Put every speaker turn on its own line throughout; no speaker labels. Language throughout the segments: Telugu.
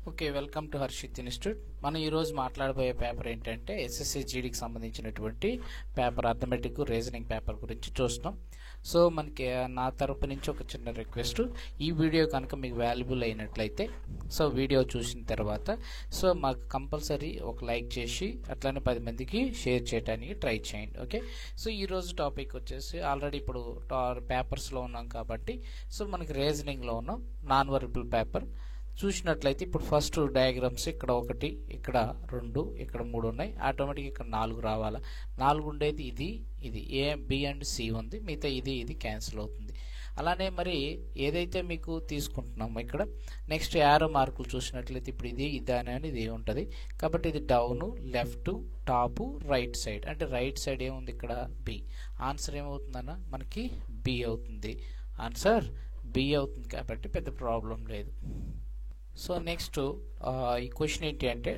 Okay, welcome to Harshit institute. మనం ఈరోజు మాట్లాడబోయే పేపర్ ఏంటంటే ఎస్ఎస్సి జీడీకి సంబంధించినటువంటి పేపర్, అథమెటిక్ రీజనింగ్ పేపర్ గురించి చూస్తున్నాం. సో మనకి నా తరపు నుంచి ఒక చిన్న రిక్వెస్ట్, ఈ వీడియో కనుక మీకు వాల్యుబుల్ అయినట్లయితే వీడియో చూసిన తర్వాత మాకు కంపల్సరీ ఒక లైక్ చేసి అట్లానే 10 మందికి షేర్ చేయడానికి ట్రై చేయండి. ఓకే, ఈరోజు టాపిక్ వచ్చేసి ఆల్రెడీ ఇప్పుడు పేపర్స్లో ఉన్నాం కాబట్టి మనకి రీజనింగ్లో ఉన్నాం. నాన్ వర్బల్ పేపర్ చూసినట్లయితే ఇప్పుడు ఫస్ట్ డయాగ్రామ్స్ ఇక్కడ 1, ఇక్కడ 2, ఇక్కడ 3 ఉన్నాయి. ఆటోమేటిక్ ఇక్కడ 4 రావాలా. 4 ఉండేది ఇది ఏ, బి అండ్ సి ఉంది, మిగతా ఇది క్యాన్సిల్ అవుతుంది. అలానే మరి ఏదైతే మీకు తీసుకుంటున్నామో ఇక్కడ నెక్స్ట్ యారో మార్కులు చూసినట్లయితే ఇప్పుడు ఇది అనేది ఇది ఉంటుంది కాబట్టి ఇది down, left, top, right side. అంటే రైట్ సైడ్ ఏముంది ఇక్కడ బి. ఆన్సర్ ఏమవుతుందన్న మనకి బి అవుతుంది. ఆన్సర్ బి అవుతుంది కాబట్టి పెద్ద ప్రాబ్లం లేదు. నెక్స్ట్ ఈ క్వశ్చన్ ఏంటి అంటే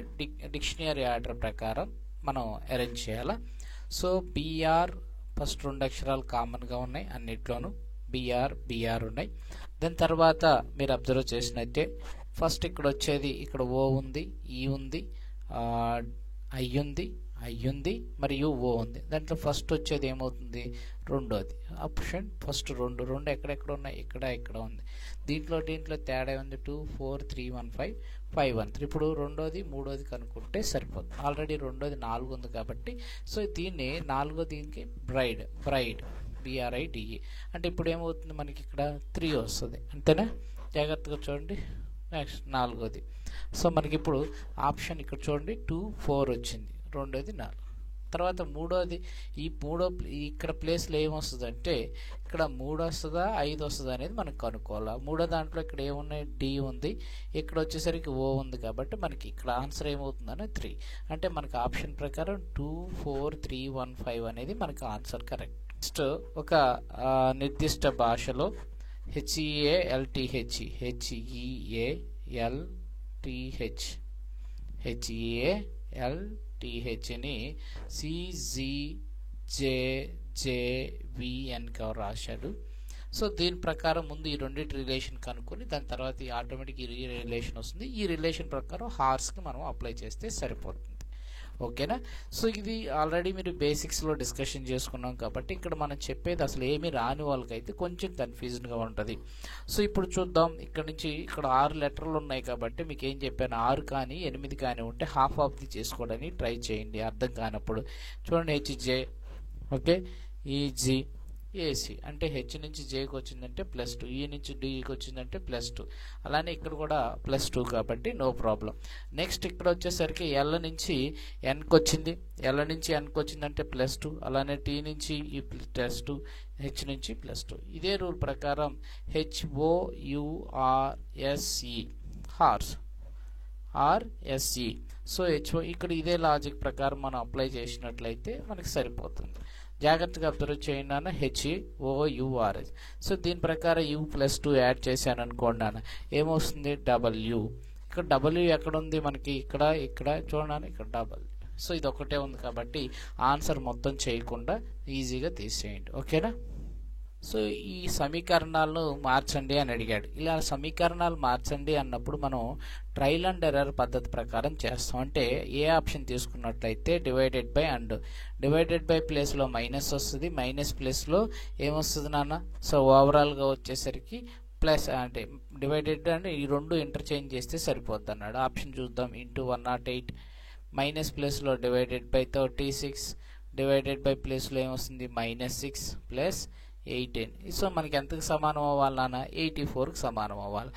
డిక్షనరీ ఆర్డర్ ప్రకారం మనం అరేంజ్ చేయాలా. బిఆర్ ఫస్ట్ 2 అక్షరాలు కామన్గా ఉన్నాయి అన్నిట్లోనూ. బిఆర్ ఉన్నాయి. దాని తర్వాత మీరు అబ్జర్వ్ చేసినట్టే ఫస్ట్ ఇక్కడ వచ్చేది ఇక్కడ ఓ ఉంది, ఈ ఉంది, ఐ ఉంది మరియు ఓ ఉంది. దాంట్లో ఫస్ట్ వచ్చేది ఏమవుతుంది, రెండోది ఆప్షన్. ఫస్ట్ రెండు ఎక్కడెక్కడ ఉన్నాయి, ఇక్కడ ఉంది. దీంట్లో తేడా ఉంది 2, 4, 3, 1, 5, 5, 1, 3. ఇప్పుడు రెండోది మూడోది కనుక్కుంటే సరిపోతుంది. ఆల్రెడీ రెండోది 4 ఉంది కాబట్టి దీన్ని దీనికి బ్రైడ్ BRIDE అంటే ఇప్పుడు ఏమవుతుంది మనకి ఇక్కడ 3 వస్తుంది. అంతేనా? జాగ్రత్తగా చూడండి. నెక్స్ట్ 4వది. మనకి ఇప్పుడు ఆప్షన్ ఇక్కడ చూడండి 2, 4 వచ్చింది. రెండోది 4. తర్వాత మూడోది ఇక్కడ ప్లేస్లో ఏమొస్తుంది అంటే ఇక్కడ 3 వస్తుందా 5 వస్తుందా అనేది మనకు కనుక్కోవాలి. మూడో దాంట్లో ఇక్కడ ఏమున్నాయి, డి ఉంది, ఇక్కడ వచ్చేసరికి ఓ ఉంది కాబట్టి మనకి ఇక్కడ ఆన్సర్ ఏమవుతుందని 3. అంటే మనకి ఆప్షన్ ప్రకారం 2, 4, 3, 1, 5 అనేది మనకి ఆన్సర్ కరెక్ట్. నెక్స్ట్ ఒక నిర్దిష్ట భాషలో HEALTH ని CGJJVN రాశాడు. దీని ప్రకారం ముందు ఈ రెండింటి రిలేషన్ కనుక్కొని దాని తర్వాత ఈ ఆటోమేటిక్ ఈ రిలేషన్ వస్తుంది. ఈ రిలేషన్ ప్రకారం హార్స్కి మనం అప్లై చేస్తే సరిపోతుంది. ఓకేనా? ఇది ఆల్రెడీ మీరు బేసిక్స్లో డిస్కషన్ చేసుకున్నాం కాబట్టి ఇక్కడ మనం చెప్పేది అసలు ఏమీ రాని వాళ్ళకైతే కొంచెం కన్ఫ్యూజన్గా ఉంటుంది. ఇప్పుడు చూద్దాం. ఇక్కడ నుంచి ఇక్కడ 6 లెటర్లు ఉన్నాయి కాబట్టి మీకు ఏం చెప్పాను, 6 కానీ 8 కానీ ఉంటే హాఫ్ ఆఫ్ ది చేసుకోవడానికి ట్రై చేయండి అర్థం కానప్పుడు. చూడండి HJ, ఓకే, EG, AC అంటే హెచ్ నుంచి జేకి వచ్చిందంటే +2, ఈ నుంచి డికి వచ్చిందంటే +2. అలానే ఇక్కడ కూడా +2 కాబట్టి నో ప్రాబ్లం. నెక్స్ట్ ఇక్కడ వచ్చేసరికి ఎల్ నుంచి ఎన్కి వచ్చింది, ఎల్ నుంచి ఎన్కి వచ్చిందంటే +2. అలానే టీ నుంచి ఈ +2, హెచ్ నుంచి +2. ఇదే రూల్ ప్రకారం HOURSE హార్స్ RSE. ఇక్కడ ఇదే లాజిక్ ప్రకారం మనం అప్లై చేసినట్లయితే మనకి సరిపోతుంది. జాగ్రత్తగా అబ్జర్వ్ చేయండి అన్న. HOURS. దీని ప్రకారం U+2 యాడ్ చేశాను అనుకోండి అన్న, ఏమొస్తుంది W. ఇక్కడ W ఎక్కడ ఉంది మనకి, ఇక్కడ చూడండి ఇక్కడ W. ఇది ఒకటే ఉంది కాబట్టి ఆన్సర్ మొత్తం చేయకుండా ఈజీగా తీసేయండి. ఓకేనా? ఈ సమీకరణాలను మార్చండి అని అడిగాడు. ఇలా సమీకరణాలు మార్చండి అన్నప్పుడు మనం ట్రయల్ అండ్ ఎర్రర్ పద్ధతి ప్రకారం చేస్తాం. అంటే ఏ ఆప్షన్ తీసుకున్నట్లయితే డివైడెడ్ బై ప్లేస్లో మైనస్ వస్తుంది, మైనస్ ప్లేస్లో ఏమొస్తుంది నాన్న, ఓవరాల్గా వచ్చేసరికి ప్లస్. అంటే డివైడెడ్ అంటే ఈ రెండు ఇంటర్చేంజ్ చేస్తే సరిపోద్ది అన్నాడు. ఆప్షన్ చూద్దాం. ఇంటూ 108, మైనస్ ప్లేస్లో డివైడెడ్ బై 36, డివైడెడ్ బై ప్లేస్లో ఏమొస్తుంది -6 ప్లస్ 18. మనకి ఎంతకు సమానం అవ్వాలి నాన్న, 84కి సమానం అవ్వాలి.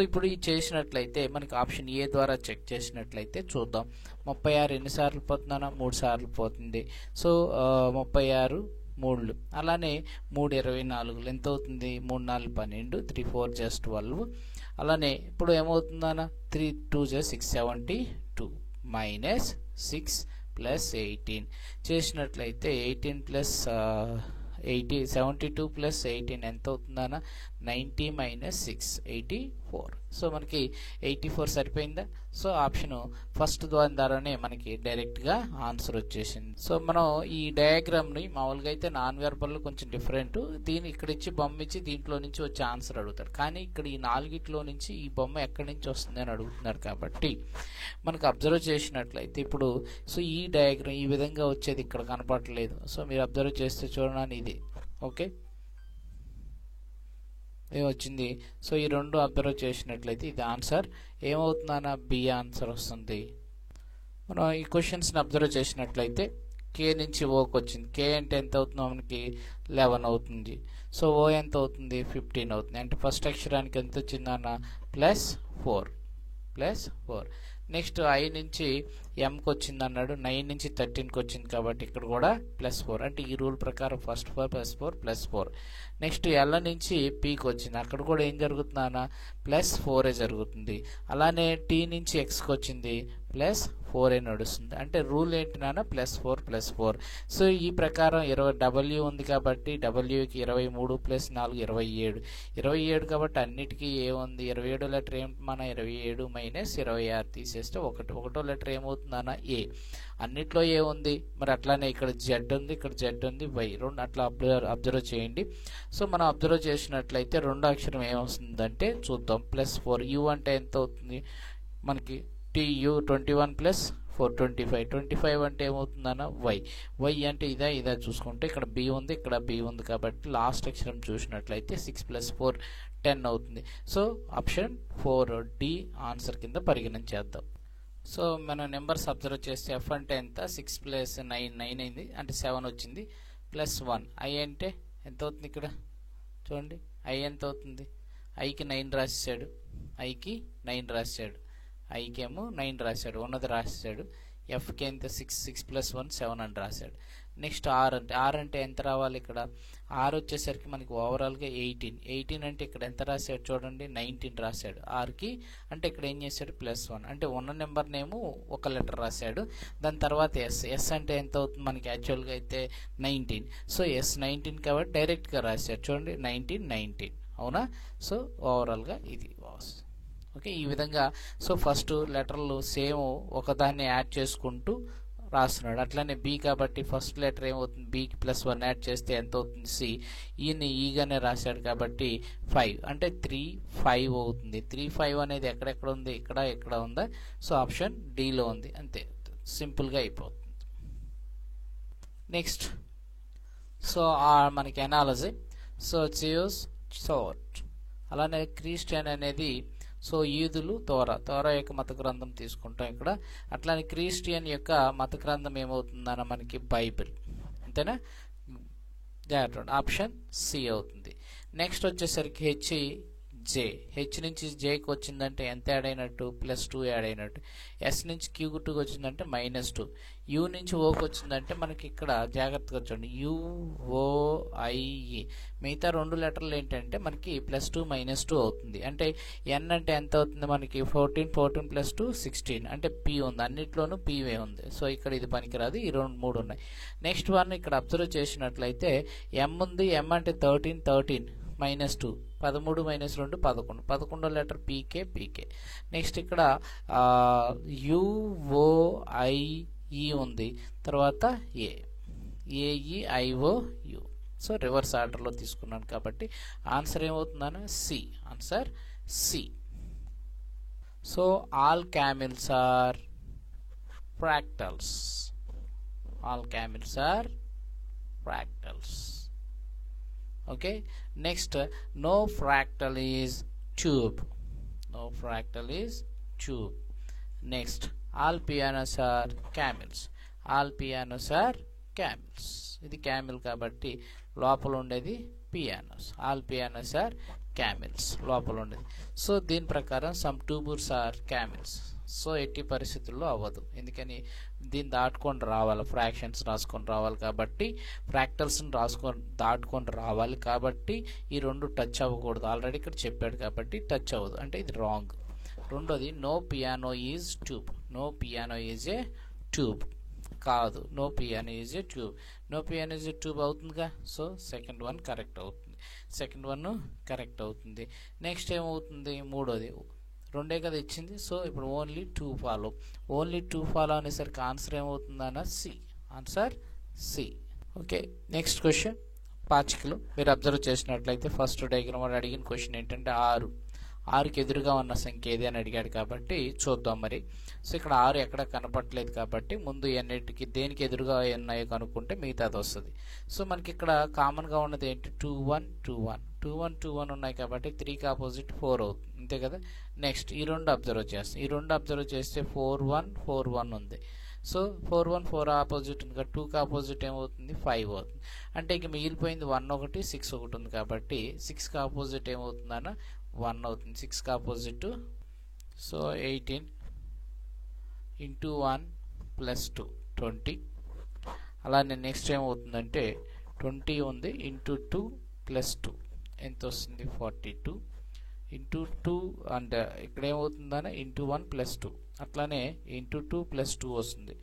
ఇప్పుడు ఇది చేసినట్లయితే మనకి ఆప్షన్ ఏ ద్వారా చెక్ చేసినట్లయితే చూద్దాం. 36 ఎన్నిసార్లు పోతుందన్నా, 3 సార్లు పోతుంది. 36 3. అలానే 3 24 ఎంత అవుతుంది, 3 4 12, 3 4 just 12. అలానే ఇప్పుడు ఏమవుతుందన్న, 3 2 6 72 -6 ప్లస్ 18 చేసినట్లయితే 18 ప్లస్ 72 ప్లస్ 18 ఎంత అవుతుందన్న, 90 - 6 84. 4. సో మనకి 84 సరిపోయిందా? సో ఆప్షన్ ఫస్ట్ దాని ద్వారానే మనకి డైరెక్ట్గా ఆన్సర్ వచ్చేసింది. సో మనం ఈ డయాగ్రామ్ని మామూలుగా అయితే నాన్ వెర్బల్ కొంచెం డిఫరెంట్, దీన్ని ఇక్కడ ఇచ్చి బొమ్మ ఇచ్చి దీంట్లో నుంచి వచ్చే ఆన్సర్ అడుగుతారు. కానీ ఇక్కడ ఈ నాలుగిట్లో నుంచి ఈ బొమ్మ ఎక్కడి నుంచి వస్తుంది అని అడుగుతున్నారు కాబట్టి మనకు అబ్జర్వ్ చేసినట్లయితే ఇప్పుడు సో ఈ డయాగ్రామ్ ఈ విధంగా వచ్చేది ఇక్కడ కనపడలేదు. సో మీరు అబ్జర్వ్ చేస్తే చూడండి ఇది ఓకే ఏమొచ్చింది. సో ఈ రెండు అబ్జర్వ్ చేసినట్లయితే ఇది ఆన్సర్ ఏమవుతుందన్న బి ఆన్సర్ వస్తుంది. మనం ఈ క్వశ్చన్స్ని అబ్జర్వ్ చేసినట్లయితే కే నుంచి ఓకి వచ్చింది. కే అంటే ఎంత అవుతుందో మనకి 11 అవుతుంది. సో ఓ ఎంత అవుతుంది 15 అవుతుంది. అంటే ఫస్ట్ అక్షరానికి ఎంత వచ్చిందన్న +4. నెక్స్ట్ ఐ నుంచి ఎంకి వచ్చింది అన్నాడు, 9 నుంచి 13కి వచ్చింది కాబట్టి ఇక్కడ కూడా +4. అంటే ఈ రూల్ ప్రకారం ఫస్ట్ 4 +4. నెక్స్ట్ ఎల్ నుంచి పీకి వచ్చింది, అక్కడ కూడా ఏం జరుగుతుంది అన్న +4 జరుగుతుంది. అలానే టీ నుంచి ఎక్స్కి వచ్చింది +4 నడుస్తుంది. అంటే రూల్ ఏంటి నాన్న +4. సో ఈ ప్రకారం 20 డబ్ల్యూ ఉంది కాబట్టి డబ్ల్యూకి 23 + 4 27 కాబట్టి అన్నిటికీ ఏముంది 27 లెటర్ ఏమిటి మన 27 - 26 తీసేస్తే ఒకటో లెటర్ ఏమవుతుందన్న ఏ. అన్నిట్లో ఏ ఉంది మరి అట్లానే ఇక్కడ జెడ్ ఉంది, ఇక్కడ జెడ్ ఉంది, వై రెండు అట్లా అబ్జర్వ్ చేయండి. సో మనం అబ్జర్వ్ చేసినట్లయితే రెండో అక్షరం ఏమవుతుందంటే చూద్దాం +4. యు అంటే ఎంత అవుతుంది మనకి టీయు 21 + 4 25 అంటే ఏమవుతుందన్న వై అంటే ఇదా చూసుకుంటే ఇక్కడ బి ఉంది, ఇక్కడ బి ఉంది కాబట్టి లాస్ట్ అక్షరం చూసినట్లయితే 6 + 4 10 అవుతుంది. సో ఆప్షన్ 4D ఆన్సర్ కింద పరిగణించేద్దాం. సో మనం నెంబర్స్ అబ్జర్వ్ చేస్తే ఎఫ్ అంటే ఎంత 6 + 9 అయింది అంటే 7 వచ్చింది +1. ఐ అంటే ఎంత అవుతుంది ఇక్కడ చూడండి ఐ ఎంత అవుతుంది, ఐకి 9 రాసేసాడు, ఐకి ఏమో 9 రాశాడు, ఉన్నది రాసేసాడు. ఎఫ్కి ఎంత 6 + 1 7 అని రాశాడు. నెక్స్ట్ ఆర్ అంటే ఎంత రావాలి ఇక్కడ ఆర్ వచ్చేసరికి మనకి ఓవరాల్గా 18 అంటే ఇక్కడ ఎంత రాశాడు చూడండి 19 రాశాడు ఆర్కి. అంటే ఇక్కడ ఏం చేశాడు +1 అంటే ఉన్న నెంబర్ నేమో ఒక లెటర్ రాశాడు. దాని తర్వాత ఎస్ అంటే ఎంత అవుతుంది మనకి యాక్చువల్గా అయితే 19. సో ఎస్ 19 కాబట్టి డైరెక్ట్గా రాశాడు చూడండి 19 అవునా. సో ఓవరాల్గా ఇది ఓకే ఈ విధంగా. సో ఫస్ట్ లెటర్లు సేమ్ ఒకదాన్ని యాడ్ చేసుకుంటూ రాస్తున్నాడు. అట్లానే బి కాబట్టి ఫస్ట్ లెటర్ ఏమవుతుంది బికి +1 యాడ్ చేస్తే ఎంత అవుతుంది సి. ఈయన్ని ఈగానే రాశాడు కాబట్టి 5 అంటే 3 5 అవుతుంది. 3 5 అనేది ఎక్కడెక్కడ ఉంది ఇక్కడ ఉందా. సో ఆప్షన్ డిలో ఉంది. అంతే సింపుల్గా అయిపోతుంది. నెక్స్ట్ సో మనకి ఎనాలజీ. సో జియోస్ సోర్ట్ అలానే క్రిస్టియన్ అనేది సో యూదులు తోరా యొక్క మత గ్రంథం తీసుకుంటాం ఇక్కడ. అట్లానే క్రిస్టియన్ యొక్క మత గ్రంథం ఏమవుతుందన్న మనకి బైబిల్ అంతేనా. ఆప్షన్ సి అవుతుంది. నెక్స్ట్ వచ్చేసరికి హెచ్ నుంచి జేకి వచ్చిందంటే ఎంత యాడ్ అయినట్టు +2 యాడ్ అయినట్టు. ఎస్ నుంచి క్యూకి వచ్చిందంటే -2. యూ నుంచి ఓకి వచ్చిందంటే మనకి ఇక్కడ జాగ్రత్తగా చూడండి UOIE. మిగతా రెండు లెటర్లు ఏంటంటే మనకి +2 -2 అవుతుంది. అంటే ఎన్ అంటే ఎంత అవుతుంది మనకి 14 + 2 16 అంటే పి ఉంది, అన్నిట్లోనూ పీవే ఉంది. సో ఇక్కడ ఇది పనికిరాదు, ఈ 3 ఉన్నాయి. నెక్స్ట్ వన్ ఇక్కడ అబ్జర్వ్ చేసినట్లయితే ఎం ఉంది, ఎం అంటే 13 -2 13 - 2 11 11వ లెటర్ పీకే. నెక్స్ట్ ఇక్కడ UOIE ఉంది, తర్వాత AEIOU. సో రివర్స్ ఆర్డర్లో తీసుకున్నాను కాబట్టి ఆన్సర్ ఏమవుతుందన్న answer C. So all camels are fractals. Okay, next no fractal is tube. Next all pianos are camels. ఇది క్యామిల్ కాబట్టి లోపల ఉండేది pianos. All pianos are camels లోపల ఉండేది. సో దీని ప్రకారం some tubers are camels. So ఎట్టి పరిస్థితుల్లో అవ్వదు, ఎందుకని దీన్ని దాటుకొని రావాలి, ఫ్రాక్షన్స్ రాసుకొని రావాలి కాబట్టి ఫ్రాక్టల్స్ని దాటుకొని రావాలి కాబట్టి ఈ రెండు టచ్ అవ్వకూడదు. ఆల్రెడీ ఇక్కడ చెప్పాడు కాబట్టి టచ్ అవ్వదు, అంటే ఇది రాంగ్. రెండోది no piano is a tube కాదు, no piano is a tube అవుతుందిగా. సో సెకండ్ వన్ కరెక్ట్ అవుతుంది. సెకండ్ వన్ కరెక్ట్ అవుతుంది. నెక్స్ట్ ఏమవుతుంది, మూడోది రెండే కదా ఇచ్చింది. సో ఇప్పుడు ఓన్లీ 2 ఫాలో, ఓన్లీ 2 ఫాలో అనేసరికి ఆన్సర్ ఏమవుతుందన్న C, answer C. Okay, next question పాచికలు. మీరు అబ్జర్వ్ చేసినట్లయితే ఫస్ట్ డయాగ్రామ్ వాడు అడిగిన క్వశ్చన్ ఏంటంటే 6కి ఎదురుగా ఉన్న సంఖ్య ఏది అని అడిగాడు కాబట్టి చూద్దాం మరి. సో ఇక్కడ 6 ఎక్కడ కనపడలేదు కాబట్టి ముందు ఎన్నిటికి దేనికి ఎదురుగా ఉన్నాయో కనుక్కుంటే మిగతాది వస్తుంది. సో మనకి ఇక్కడ కామన్గా ఉన్నది ఏంటి, 2 1 2 1 2 1 2 1 ఉన్నాయి కాబట్టి 3కి ఆపోజిట్ 4 అవుతుంది, అంతే కదా. నెక్స్ట్ ఈ రెండు అబ్జర్వ్ చేస్తాం, ఈ రెండు అబ్జర్వ్ చేస్తే 4 1 4 1 ఉంది. సో 4 1 4 ఆపోజిట్ ఉంది కాబట్టి 2కి ఆపోజిట్ ఏమవుతుంది, 5 అవుతుంది. అంటే ఇక మిగిలిపోయింది 1 ఒకటి 6 ఒకటి ఉంది కాబట్టి 6కి ఆపోజిట్ ఏమవుతుందన్న 1 అవుతుంది. 6కి ఆపోజిట్ సో 18 ఇంటూ 1 ప్లస్ 2 20. అలానే నెక్స్ట్ ఏమవుతుందంటే 20 ఉంది ఇంటూ 2 ప్లస్ 2 ఎంత వస్తుంది, 42 ఇంటూ 2 అండ్ ఇక్కడ ఏమవుతుందన్న ఇంటూ 1 ప్లస్ 2, అట్లానే ఇంటూ 2 ప్లస్ 2 వస్తుంది.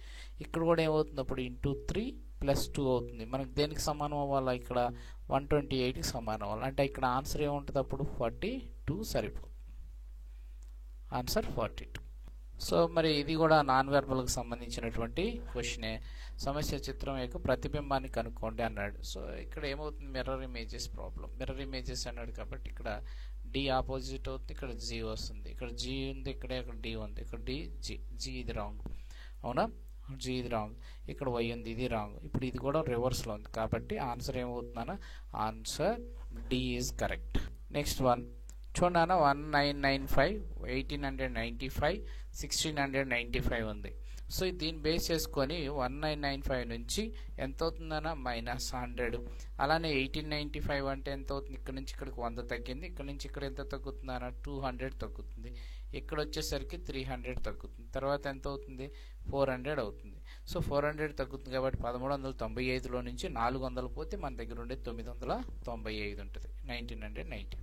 ఇక్కడ కూడా ఏమవుతుంది అప్పుడు ఇంటూ 3 ప్లస్ 2 అవుతుంది. మనకు దేనికి సమానం అవ్వాలా, ఇక్కడ 128కి సమానం అవ్వాలి. అంటే ఇక్కడ ఆన్సర్ ఏముంటుంది అప్పుడు 42 సరిపోతుంది, ఆన్సర్ 42. సో మరి ఇది కూడా నాన్ వెర్బల్కి సంబంధించినటువంటి క్వశ్చనే. సమస్య చిత్రం యొక్క ప్రతిబింబాన్ని కనుక్కోండి అన్నాడు. సో ఇక్కడ ఏమవుతుంది, mirror images problem. Mirror images అన్నాడు కాబట్టి ఇక్కడ డి ఆపోజిట్ అవుతుంది, ఇక్కడ జీ వస్తుంది. ఇక్కడ జీ ఉంది, ఇక్కడ డి ఉంది, ఇక్కడ డి జీ ఇది రాంగ్, అవునా, జీ ఇది రాంగ్. ఇక్కడ వై ఉంది, ఇది రాంగ్. ఇప్పుడు ఇది కూడా రివర్స్లో ఉంది కాబట్టి ఆన్సర్ ఏమవుతుందన్న answer D is correct. Next one చూడండి అన్న, 1995 1895 1695 ఉంది. సో దీన్ని బేస్ చేసుకొని 1995 నుంచి ఎంత అవుతుందన్న -100. అలానే 1895 అంటే ఎంత అవుతుంది, ఇక్కడ నుంచి ఇక్కడికి 100 తగ్గింది, ఇక్కడ నుంచి ఇక్కడ ఎంత తగ్గుతుంది అన్న 200 తగ్గుతుంది. ఇక్కడ వచ్చేసరికి 300 తగ్గుతుంది. తర్వాత ఎంత అవుతుంది, 400 అవుతుంది. సో 400 తగ్గుతుంది కాబట్టి 1395లో నుంచి 400 పోతే మన దగ్గర ఉండే 995 ఉంటుంది, 1990.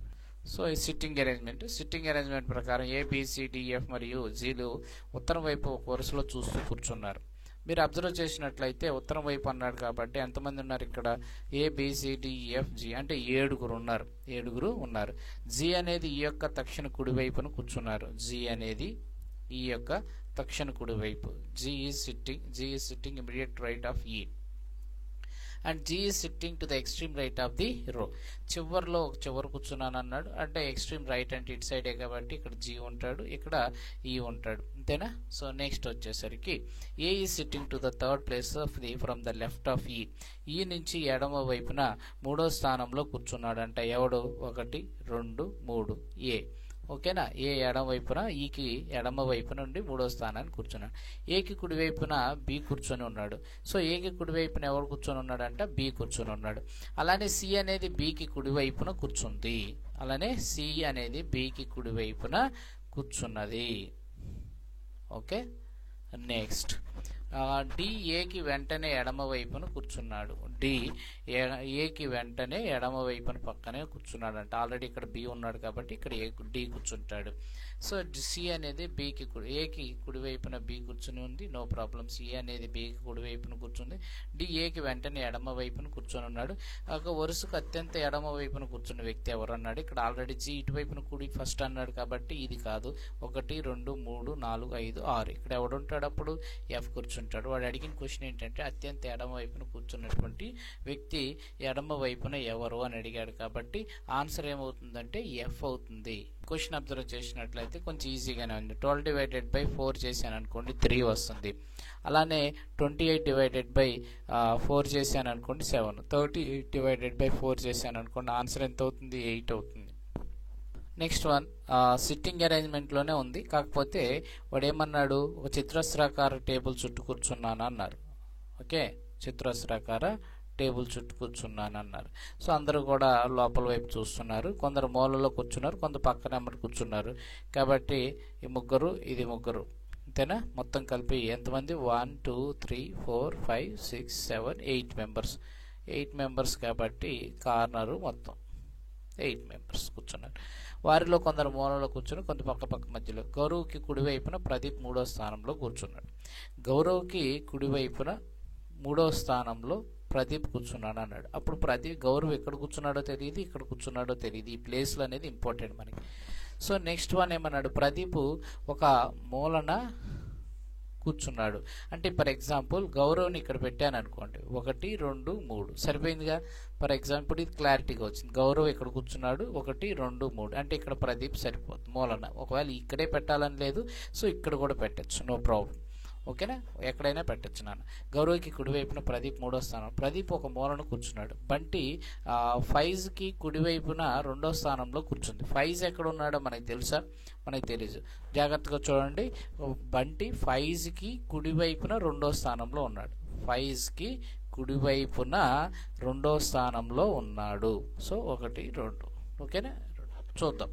సో ఈ సిట్టింగ్ అరేంజ్మెంట్ ప్రకారం ABCDF మరియు జీలు ఉత్తరం వైపు ఒక వరుసలో చూస్తూ కూర్చున్నారు. మీరు అబ్జర్వ్ చేసినట్లయితే ఉత్తరం వైపు అన్నాడు కాబట్టి ఎంతమంది ఉన్నారు ఇక్కడ, ABCDEFG అంటే 7 ఉన్నారు. జీ అనేది ఈ యొక్క తక్షణ కుడి వైపున కూర్చున్నారు. జీ అనేది ఈ యొక్క తక్షణ కుడి వైపు. G is sitting immediate right of E and G is sitting to the extreme right of the row. చివరిలో చివరి కూర్చున్నాను అన్నాడు అంటే ఎక్స్ట్రీమ్ రైట్ అంటే ఇటు సైడే కాబట్టి ఇక్కడ G ఉంటాడు, ఇక్కడ E ఉంటాడు, అంతేనా. సో నెక్స్ట్ వచ్చేసరికి A is sitting to the third place of the from the left of E. ఈ నుంచి ఎడమ వైపున 3వ స్థానంలో కూర్చున్నాడు. అంటే ఎవడు, 1 2 3 A. ఓకేనా, ఏ ఎడమ వైపున, ఈకి ఎడమ వైపు నుండి 3వ స్థానాన్ని కూర్చున్నాడు. ఏకి కుడి వైపున బి కూర్చొని ఉన్నాడు. సో ఏకి కుడి వైపున ఎవరు కూర్చొని ఉన్నాడు అంటే బి కూర్చొని ఉన్నాడు. అలానే సి అనేది బికి కుడి వైపున కూర్చుంది. అలానే సి అనేది బికి కుడి వైపున కూర్చున్నది. ఓకే, నెక్స్ట్ డి ఏకి వెంటనే ఎడమ వైపున కూర్చున్నాడు. డి ఏకి వెంటనే ఎడమ వైపున పక్కనే కూర్చున్నాడు. అంటే ఆల్రెడీ ఇక్కడ బి ఉన్నాడు కాబట్టి ఇక్కడ డి కూర్చుంటాడు. సో సి అనేది ఏకి కుడి వైపున బి కూర్చుని ఉంది, నో ప్రాబ్లం. సి అనేది బికి కుడి వైపున కూర్చుంది. డి ఏకి వెంటనే ఎడమ వైపున కూర్చొని ఉన్నాడు. ఒక వరుసకు అత్యంత ఎడమ వైపున కూర్చున్న వ్యక్తి ఎవరు అన్నాడు. ఇక్కడ ఆల్రెడీ జి ఇటువైపున కుడి ఫస్ట్ అన్నాడు కాబట్టి ఇది కాదు. 1 2 3 4 5 6 ఇక్కడ ఎవడుంటాడు అప్పుడు, ఎఫ్ కూర్చుంటాడు. వాడు అడిగిన క్వశ్చన్ ఏంటంటే అత్యంత ఎడమ వైపున కూర్చున్నటువంటి వ్యక్తి ఎడమ వైపున ఎవరు అని అడిగాడు కాబట్టి ఆన్సర్ ఏమవుతుందంటే ఎఫ్ అవుతుంది. క్వశ్చన్ అబ్జర్వ్ చేసినట్లయితే కొంచెం ఈజీగానే ఉంది. 12 డివైడెడ్ బై 4 చేశాను అనుకోండి 3 వస్తుంది. అలానే 28 డివైడెడ్ బై 4 చేశాను అనుకోండి 7. 38 డివైడెడ్ బై 4 చేశాను అనుకోండి ఆన్సర్ ఎంత అవుతుంది, 8 అవుతుంది. నెక్స్ట్ వన్ సిట్టింగ్ అరేంజ్మెంట్లోనే ఉంది, కాకపోతే వాడు ఏమన్నాడు, ఒక చతురస్రాకార టేబుల్ చుట్టూ కూర్చున్నాను అన్నారు. ఓకే, చతురస్రాకార టేబుల్ చుట్టూ కూర్చున్నాను అన్నారు. సో అందరూ కూడా లోపల వైపు చూస్తున్నారు. కొందరు మూలలో కూర్చున్నారు, కొందరు పక్క నెంబర్ కూర్చున్నారు. కాబట్టి ఈ ముగ్గురు, ఇది ముగ్గురు, అంతేనా. మొత్తం కలిపి ఎంతమంది, 1 2 3 4 5 6 7 8 మెంబర్స్. 8 మెంబర్స్ కాబట్టి కార్నరు మొత్తం 8 మెంబర్స్ కూర్చున్నారు. వారిలో కొందరు మూలలో కూర్చుని, కొంత పక్క మధ్యలో. గౌరవ్కి కుడివైపున ప్రదీప్ 3వ స్థానంలో కూర్చున్నాడు. గౌరవ్కి కుడివైపున 3వ స్థానంలో ప్రదీప్ కూర్చున్నాడు అన్నాడు. అప్పుడు గౌరవ్ ఎక్కడ కూర్చున్నాడో తెలియదు, ఇక్కడ కూర్చున్నాడో తెలియదు. ఈ ప్లేస్లు అనేది ఇంపార్టెంట్ మనకి. సో నెక్స్ట్ వన్ ఏమన్నాడు, ప్రదీప్ ఒక మూలన కూర్చున్నాడు. అంటే ఫర్ ఎగ్జాంపుల్ గౌరవ్ని ఇక్కడ పెట్టాను అనుకోండి, 1 2 3 సరిపోయిందిగా. ఫర్ ఎగ్జాంపుల్ ఇది క్లారిటీగా వచ్చింది. గౌరవ్ ఇక్కడ కూర్చున్నాడు, 1 2 3 అంటే ఇక్కడ ప్రదీప్ సరిపోతుంది మూలన. ఒకవేళ ఇక్కడే పెట్టాలని లేదు, సో ఇక్కడ కూడా పెట్టచ్చు, నో ప్రాబ్లం. ఓకేనా, ఎక్కడైనా పెట్టచ్చు నాన్న. గౌరవ్కి కుడివైపున ప్రదీప్ 3వ స్థానం. ప్రదీప్ ఒక మూలను కూర్చున్నాడు. బంటి ఫైజ్కి కుడివైపున 2వ స్థానంలో కూర్చుంది. ఫైజ్ ఎక్కడ ఉన్నాడో మనకి తెలుసా? మనకి తెలియదు. జాగ్రత్తగా చూడండి. బంటి ఫైజ్కి కుడివైపున 2వ స్థానంలో ఉన్నాడు. ఫైజ్కి కుడివైపున 2వ స్థానంలో ఉన్నాడు. సో 1 2. ఓకేనా, చూద్దాం.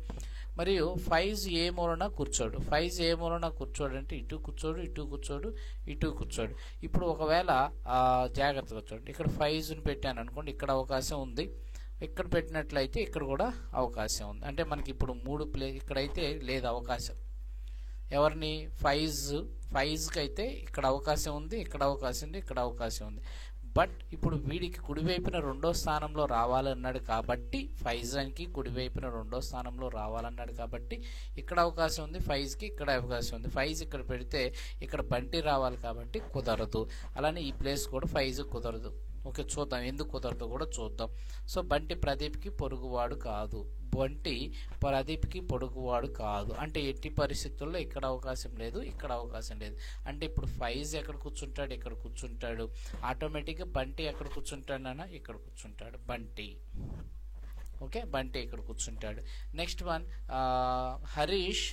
మరియు ఫైజ్ ఏ మూలన కూర్చోడు. ఫైజ్ ఏ మూలన కూర్చోడు అంటే ఇటు కూర్చోడు, ఇటు కూర్చోడు, ఇటు కూర్చోడు. ఇప్పుడు ఒకవేళ జాగ్రత్తగా చూడండి, ఇక్కడ ఫైజ్ని పెట్టాను అనుకోండి, ఇక్కడ అవకాశం ఉంది. ఇక్కడ పెట్టినట్లయితే ఇక్కడ కూడా అవకాశం ఉంది. అంటే మనకి ఇప్పుడు 3 ఇక్కడైతే లేదు అవకాశం. ఎవరిని? ఫైజ్కి అయితే ఇక్కడ అవకాశం ఉంది, ఇక్కడ అవకాశం ఉంది, ఇక్కడ అవకాశం ఉంది. బట్ ఇప్పుడు వీడికి కుడివైపున 2వ స్థానంలో రావాలన్నాడు కాబట్టి, ఫైజాన్కి కుడివైపున 2వ స్థానంలో రావాలన్నాడు కాబట్టి ఇక్కడ అవకాశం ఉంది, ఫైజ్కి ఇక్కడ అవకాశం ఉంది. ఫైజ్ ఇక్కడ పెడితే ఇక్కడ బంటి రావాలి కాబట్టి కుదరదు. అలానే ఈ ప్లేస్ కూడా ఫైజ్ కుదరదు. ఓకే, చూద్దాం ఎందుకు కుదరదు కూడా చూద్దాం. సో బంటి ప్రదీప్కి పొరుగువాడు కాదు. బంటి ప్రదీప్కి పొరుగువాడు కాదు అంటే ఎట్టి పరిస్థితుల్లో ఇక్కడ అవకాశం లేదు, ఇక్కడ అవకాశం లేదు. అంటే ఇప్పుడు ఫైజ్ ఎక్కడ కూర్చుంటాడు? ఇక్కడ కూర్చుంటాడు. ఆటోమేటిక్గా బంటి ఎక్కడ కూర్చుంటాడు నాన్న? ఇక్కడ కూర్చుంటాడు బంటి. ఓకే, బంటి ఇక్కడ కూర్చుంటాడు. నెక్స్ట్ వన్, హరీష్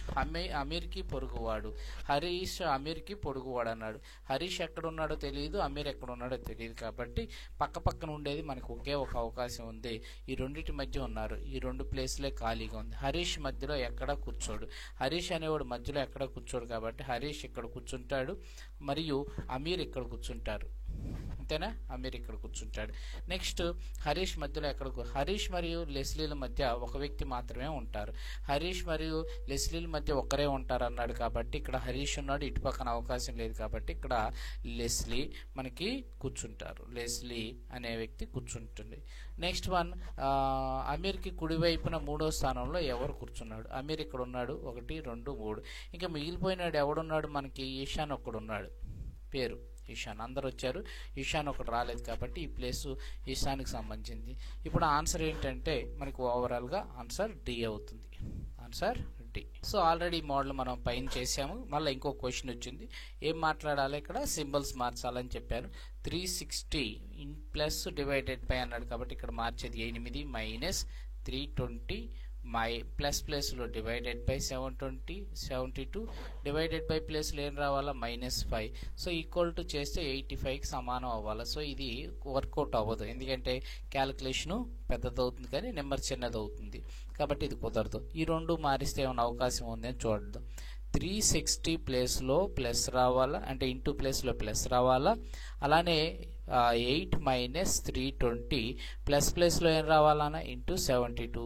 అమీర్కి పొరుగువాడు. హరీష్ అమీర్కి పొరుగువాడు అన్నాడు. హరీష్ ఎక్కడ ఉన్నాడో తెలియదు, అమీర్ ఎక్కడ ఉన్నాడో తెలియదు కాబట్టి పక్క పక్కన ఉండేది మనకు ఒకే ఒక అవకాశం ఉంది. ఈ రెండింటి మధ్య ఉన్నారు, ఈ 2 ప్లేస్లే ఖాళీగా ఉంది. హరీష్ మధ్యలో ఎక్కడ కూర్చోడు. హరీష్ అనేవాడు మధ్యలో ఎక్కడ కూర్చోడు కాబట్టి హరీష్ ఇక్కడ కూర్చుంటాడు మరియు అమీర్ ఇక్కడ కూర్చుంటారు. అంతేనా? అమీర్ ఇక్కడ కూర్చుంటాడు. నెక్స్ట్ హరీష్ మధ్యలో ఎక్కడ? హరీష్ మరియు లెస్లీల మధ్య ఒక వ్యక్తి మాత్రమే ఉంటారు. హరీష్ మరియు లెస్లీల మధ్య ఒకరే ఉంటారు అన్నాడు కాబట్టి ఇక్కడ హరీష్ ఉన్నాడు, ఇటు పక్కన అవకాశం లేదు కాబట్టి ఇక్కడ లెస్లీ మనకి కూర్చుంటారు. లెస్లీ అనే వ్యక్తి కూర్చుంటుంది. నెక్స్ట్ వన్, అమీర్కి కుడివైపున 3వ స్థానంలో ఎవరు కూర్చున్నాడు? అమీర్ ఇక్కడ ఉన్నాడు, 1 2 3. ఇంకా మిగిలిపోయినాడు ఎవడున్నాడు? మనకి ఈశాన్ ఒక్కడున్నాడు, పేరు ఈశాన్. అందరు వచ్చారు, ఈశాన్ ఒకటి రాలేదు కాబట్టి ఈ ప్లేస్ ఈశాన్కి సంబంధించింది. ఇప్పుడు ఆన్సర్ ఏంటంటే మనకు ఓవరాల్గా ఆన్సర్ డి అవుతుంది. Answer D. సో ఆల్రెడీ ఈ మోడల్ మనం పైన చేసాము. మళ్ళీ ఇంకో క్వశ్చన్ వచ్చింది, ఏం మాట్లాడాలి ఇక్కడ? సింబల్స్ మార్చాలని చెప్పాను. 360 ప్లస్ డివైడెడ్ బై అన్నాడు కాబట్టి ఇక్కడ మార్చేది 8 మైనస్ 320 ప్లేస్లో డివైడెడ్ బై 720 72 డివైడెడ్ బై ప్లేస్లో ఏం రావాలా? -5. సో ఈక్వల్ టు చేస్తే 85కి సమానం అవ్వాలి. సో ఇది వర్కౌట్ అవ్వదు, ఎందుకంటే క్యాలిక్యులేషను పెద్దదవుతుంది కానీ నెంబర్ చిన్నది అవుతుంది కాబట్టి ఇది కుదరదు. ఈ 2 మారిస్తే ఏమైనా అవకాశం ఉందని చూడద్దు. 360 ప్లేస్లో ప్లస్ రావాలా, అంటే ఇంటూ ప్లేస్లో ప్లస్ రావాలా. అలానే 8 మైనస్ 320 ప్లేస్లో ఏం రావాలన్నా into 72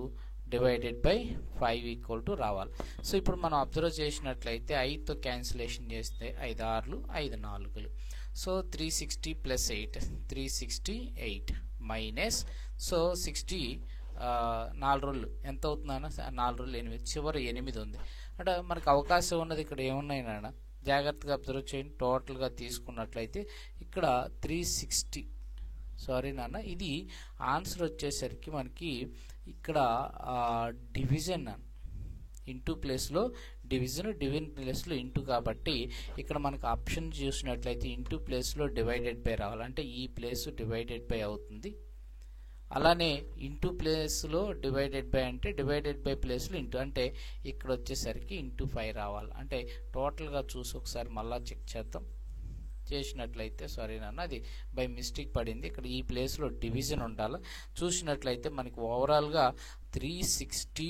divided by 5 equal to రావాలి. సో ఇప్పుడు మనం అబ్జర్వ్ చేసినట్లయితే 5తో క్యాన్సిలేషన్ చేస్తే 5 6లు 5 4లు. సో 360 ప్లస్ 8 368 మైనస్, సో 60 4 రోజులు ఎంత అవుతుందన్న? 4 రోజులు 8, చివరి 8 ఉంది. అంటే మనకు అవకాశం ఉన్నది ఇక్కడ ఏమున్నాయి నాన్న? జాగ్రత్తగా అబ్జర్వ్ చేయండి. టోటల్గా తీసుకున్నట్లయితే ఇక్కడ 360, సారీ నాన్న, ఇది ఆన్సర్ వచ్చేసరికి మనకి ఇక్కడ డివిజన్ ఇంటూ ప్లేస్లో డివిజన్ ప్లేస్లో ఇంటూ కాబట్టి ఇక్కడ మనకు ఆప్షన్ చూసినట్లయితే ఇంటూ ప్లేస్లో డివైడెడ్ బై రావాలి, అంటే ఈ ప్లేస్ డివైడెడ్ బై అవుతుంది. అలానే ఇంటూ ప్లేస్లో డివైడెడ్ బై అంటే డివైడెడ్ బై ప్లేస్లో ఇంటూ, అంటే ఇక్కడ వచ్చేసరికి ఇంటూ 5 రావాలి. అంటే టోటల్గా చూసి ఒకసారి మళ్ళీ చెక్ చేద్దాం. చేసినట్లయితే సారీ నాన్న, అది బై మిస్టేక్ పడింది. ఇక్కడ ఈ ప్లేస్లో డివిజన్ ఉండాలి. చూసినట్లయితే మనకి ఓవరాల్గా 360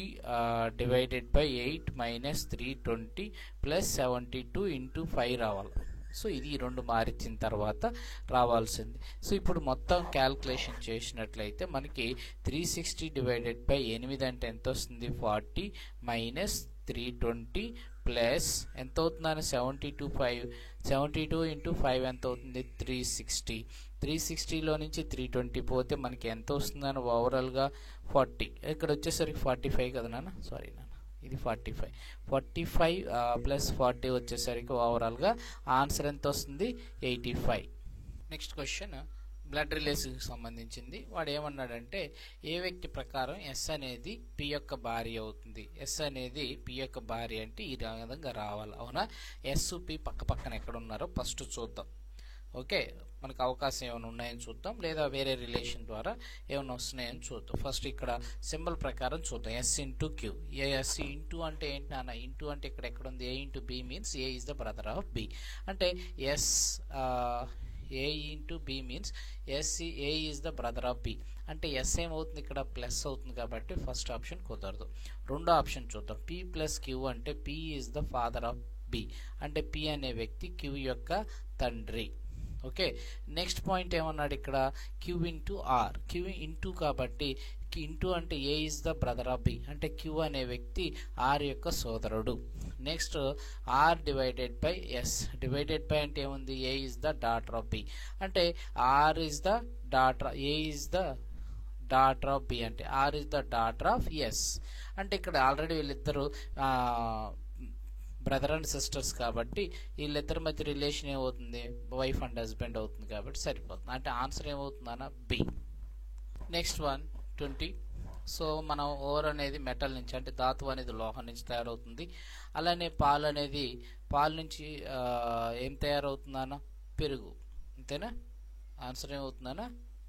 divided by 8 minus 320 plus 72 into 5 రావాలి. సో ఇది 2 మారించిన తర్వాత రావాల్సింది. సో ఇప్పుడు మొత్తం క్యాల్కులేషన్ చేసినట్లయితే మనకి 360 డివైడెడ్ బై 8 అంటే ఎంత వస్తుంది? 40 మైనస్ 320 ప్లస్ ఎంత అవుతుందని 72 ఇంటూ 5 ఎంత అవుతుంది? 360.
360లో నుంచి 320 పోతే మనకి ఎంత వస్తుందని ఓవరాల్గా 40. ఇక్కడ వచ్చేసరికి 45 కదా నాన్న, సారీ నాన్న, ఇది 45 ప్లస్ 40 వచ్చేసరికి ఓవరాల్గా ఆన్సర్ ఎంత వస్తుంది, 85. నెక్స్ట్ క్వశ్చన్ బ్లడ్ రిలేషన్కి సంబంధించింది. వాడు ఏమన్నాడంటే ఏ వ్యక్తి ప్రకారం ఎస్ అనేది పి యొక్క భార్య అవుతుంది. ఎస్ అనేది పి యొక్క భార్య అంటే ఈ విధంగా రావాలి. అవునా, ఎస్ పి పక్క పక్కన ఎక్కడ ఉన్నారో ఫస్ట్ చూద్దాం. ఓకే, మనకు అవకాశం ఏమైనా ఉన్నాయని చూద్దాం, లేదా వేరే రిలేషన్ ద్వారా ఏమైనా వస్తున్నాయని చూద్దాం. ఫస్ట్ ఇక్కడ సింబల్ ప్రకారం చూద్దాం. S into Q. S into అంటే ఏంటి నాన్న, ఇంటూ అంటే ఇక్కడ ఎక్కడ ఉంది, A into B means A is the brother of B. అంటే S A into B means A is the brother of B. అంటే ఎస్ ఏమవుతుంది, ఇక్కడ ప్లస్ అవుతుంది కాబట్టి ఫస్ట్ ఆప్షన్ కుదరదు. రెండో ఆప్షన్ చూద్దాం. పి ప్లస్ క్యూ అంటే P is the father of B. అంటే పి అనే వ్యక్తి క్యూ యొక్క తండ్రి. ఓకే, నెక్స్ట్ పాయింట్ ఏమన్నాడు ఇక్కడ, Q into R. Q into కాబట్టి ఇంటూ అంటే A is the brother of B. అంటే క్యూ అనే వ్యక్తి ఆర్ యొక్క సోదరుడు. Next R divided by S. Divided by అంటే ఏముంది, A is the daughter of B. అంటే R is the daughter, A is the daughter of B. అంటే R is the daughter of S. అంటే ఇక్కడ ఆల్రెడీ వీళ్ళిద్దరు బ్రదర్ అండ్ సిస్టర్స్ కాబట్టి వీళ్ళిద్దరి మధ్య రిలేషన్ ఏమవుతుంది, వైఫ్ అండ్ హస్బెండ్ అవుతుంది కాబట్టి సరిపోతుంది. అంటే ఆన్సర్ ఏమవుతుందన్న బి. నెక్స్ట్ 20. సో మనం ఓర్ అనేది మెటల్ నుంచి, అంటే ధాతువు అనేది లోహం నుంచి తయారవుతుంది. అలానే పాలు అనేది పాలు నుంచి ఏం తయారవుతుందన్న, పెరుగు. అంతేనా, ఆన్సర్ ఏమవుతుందన్న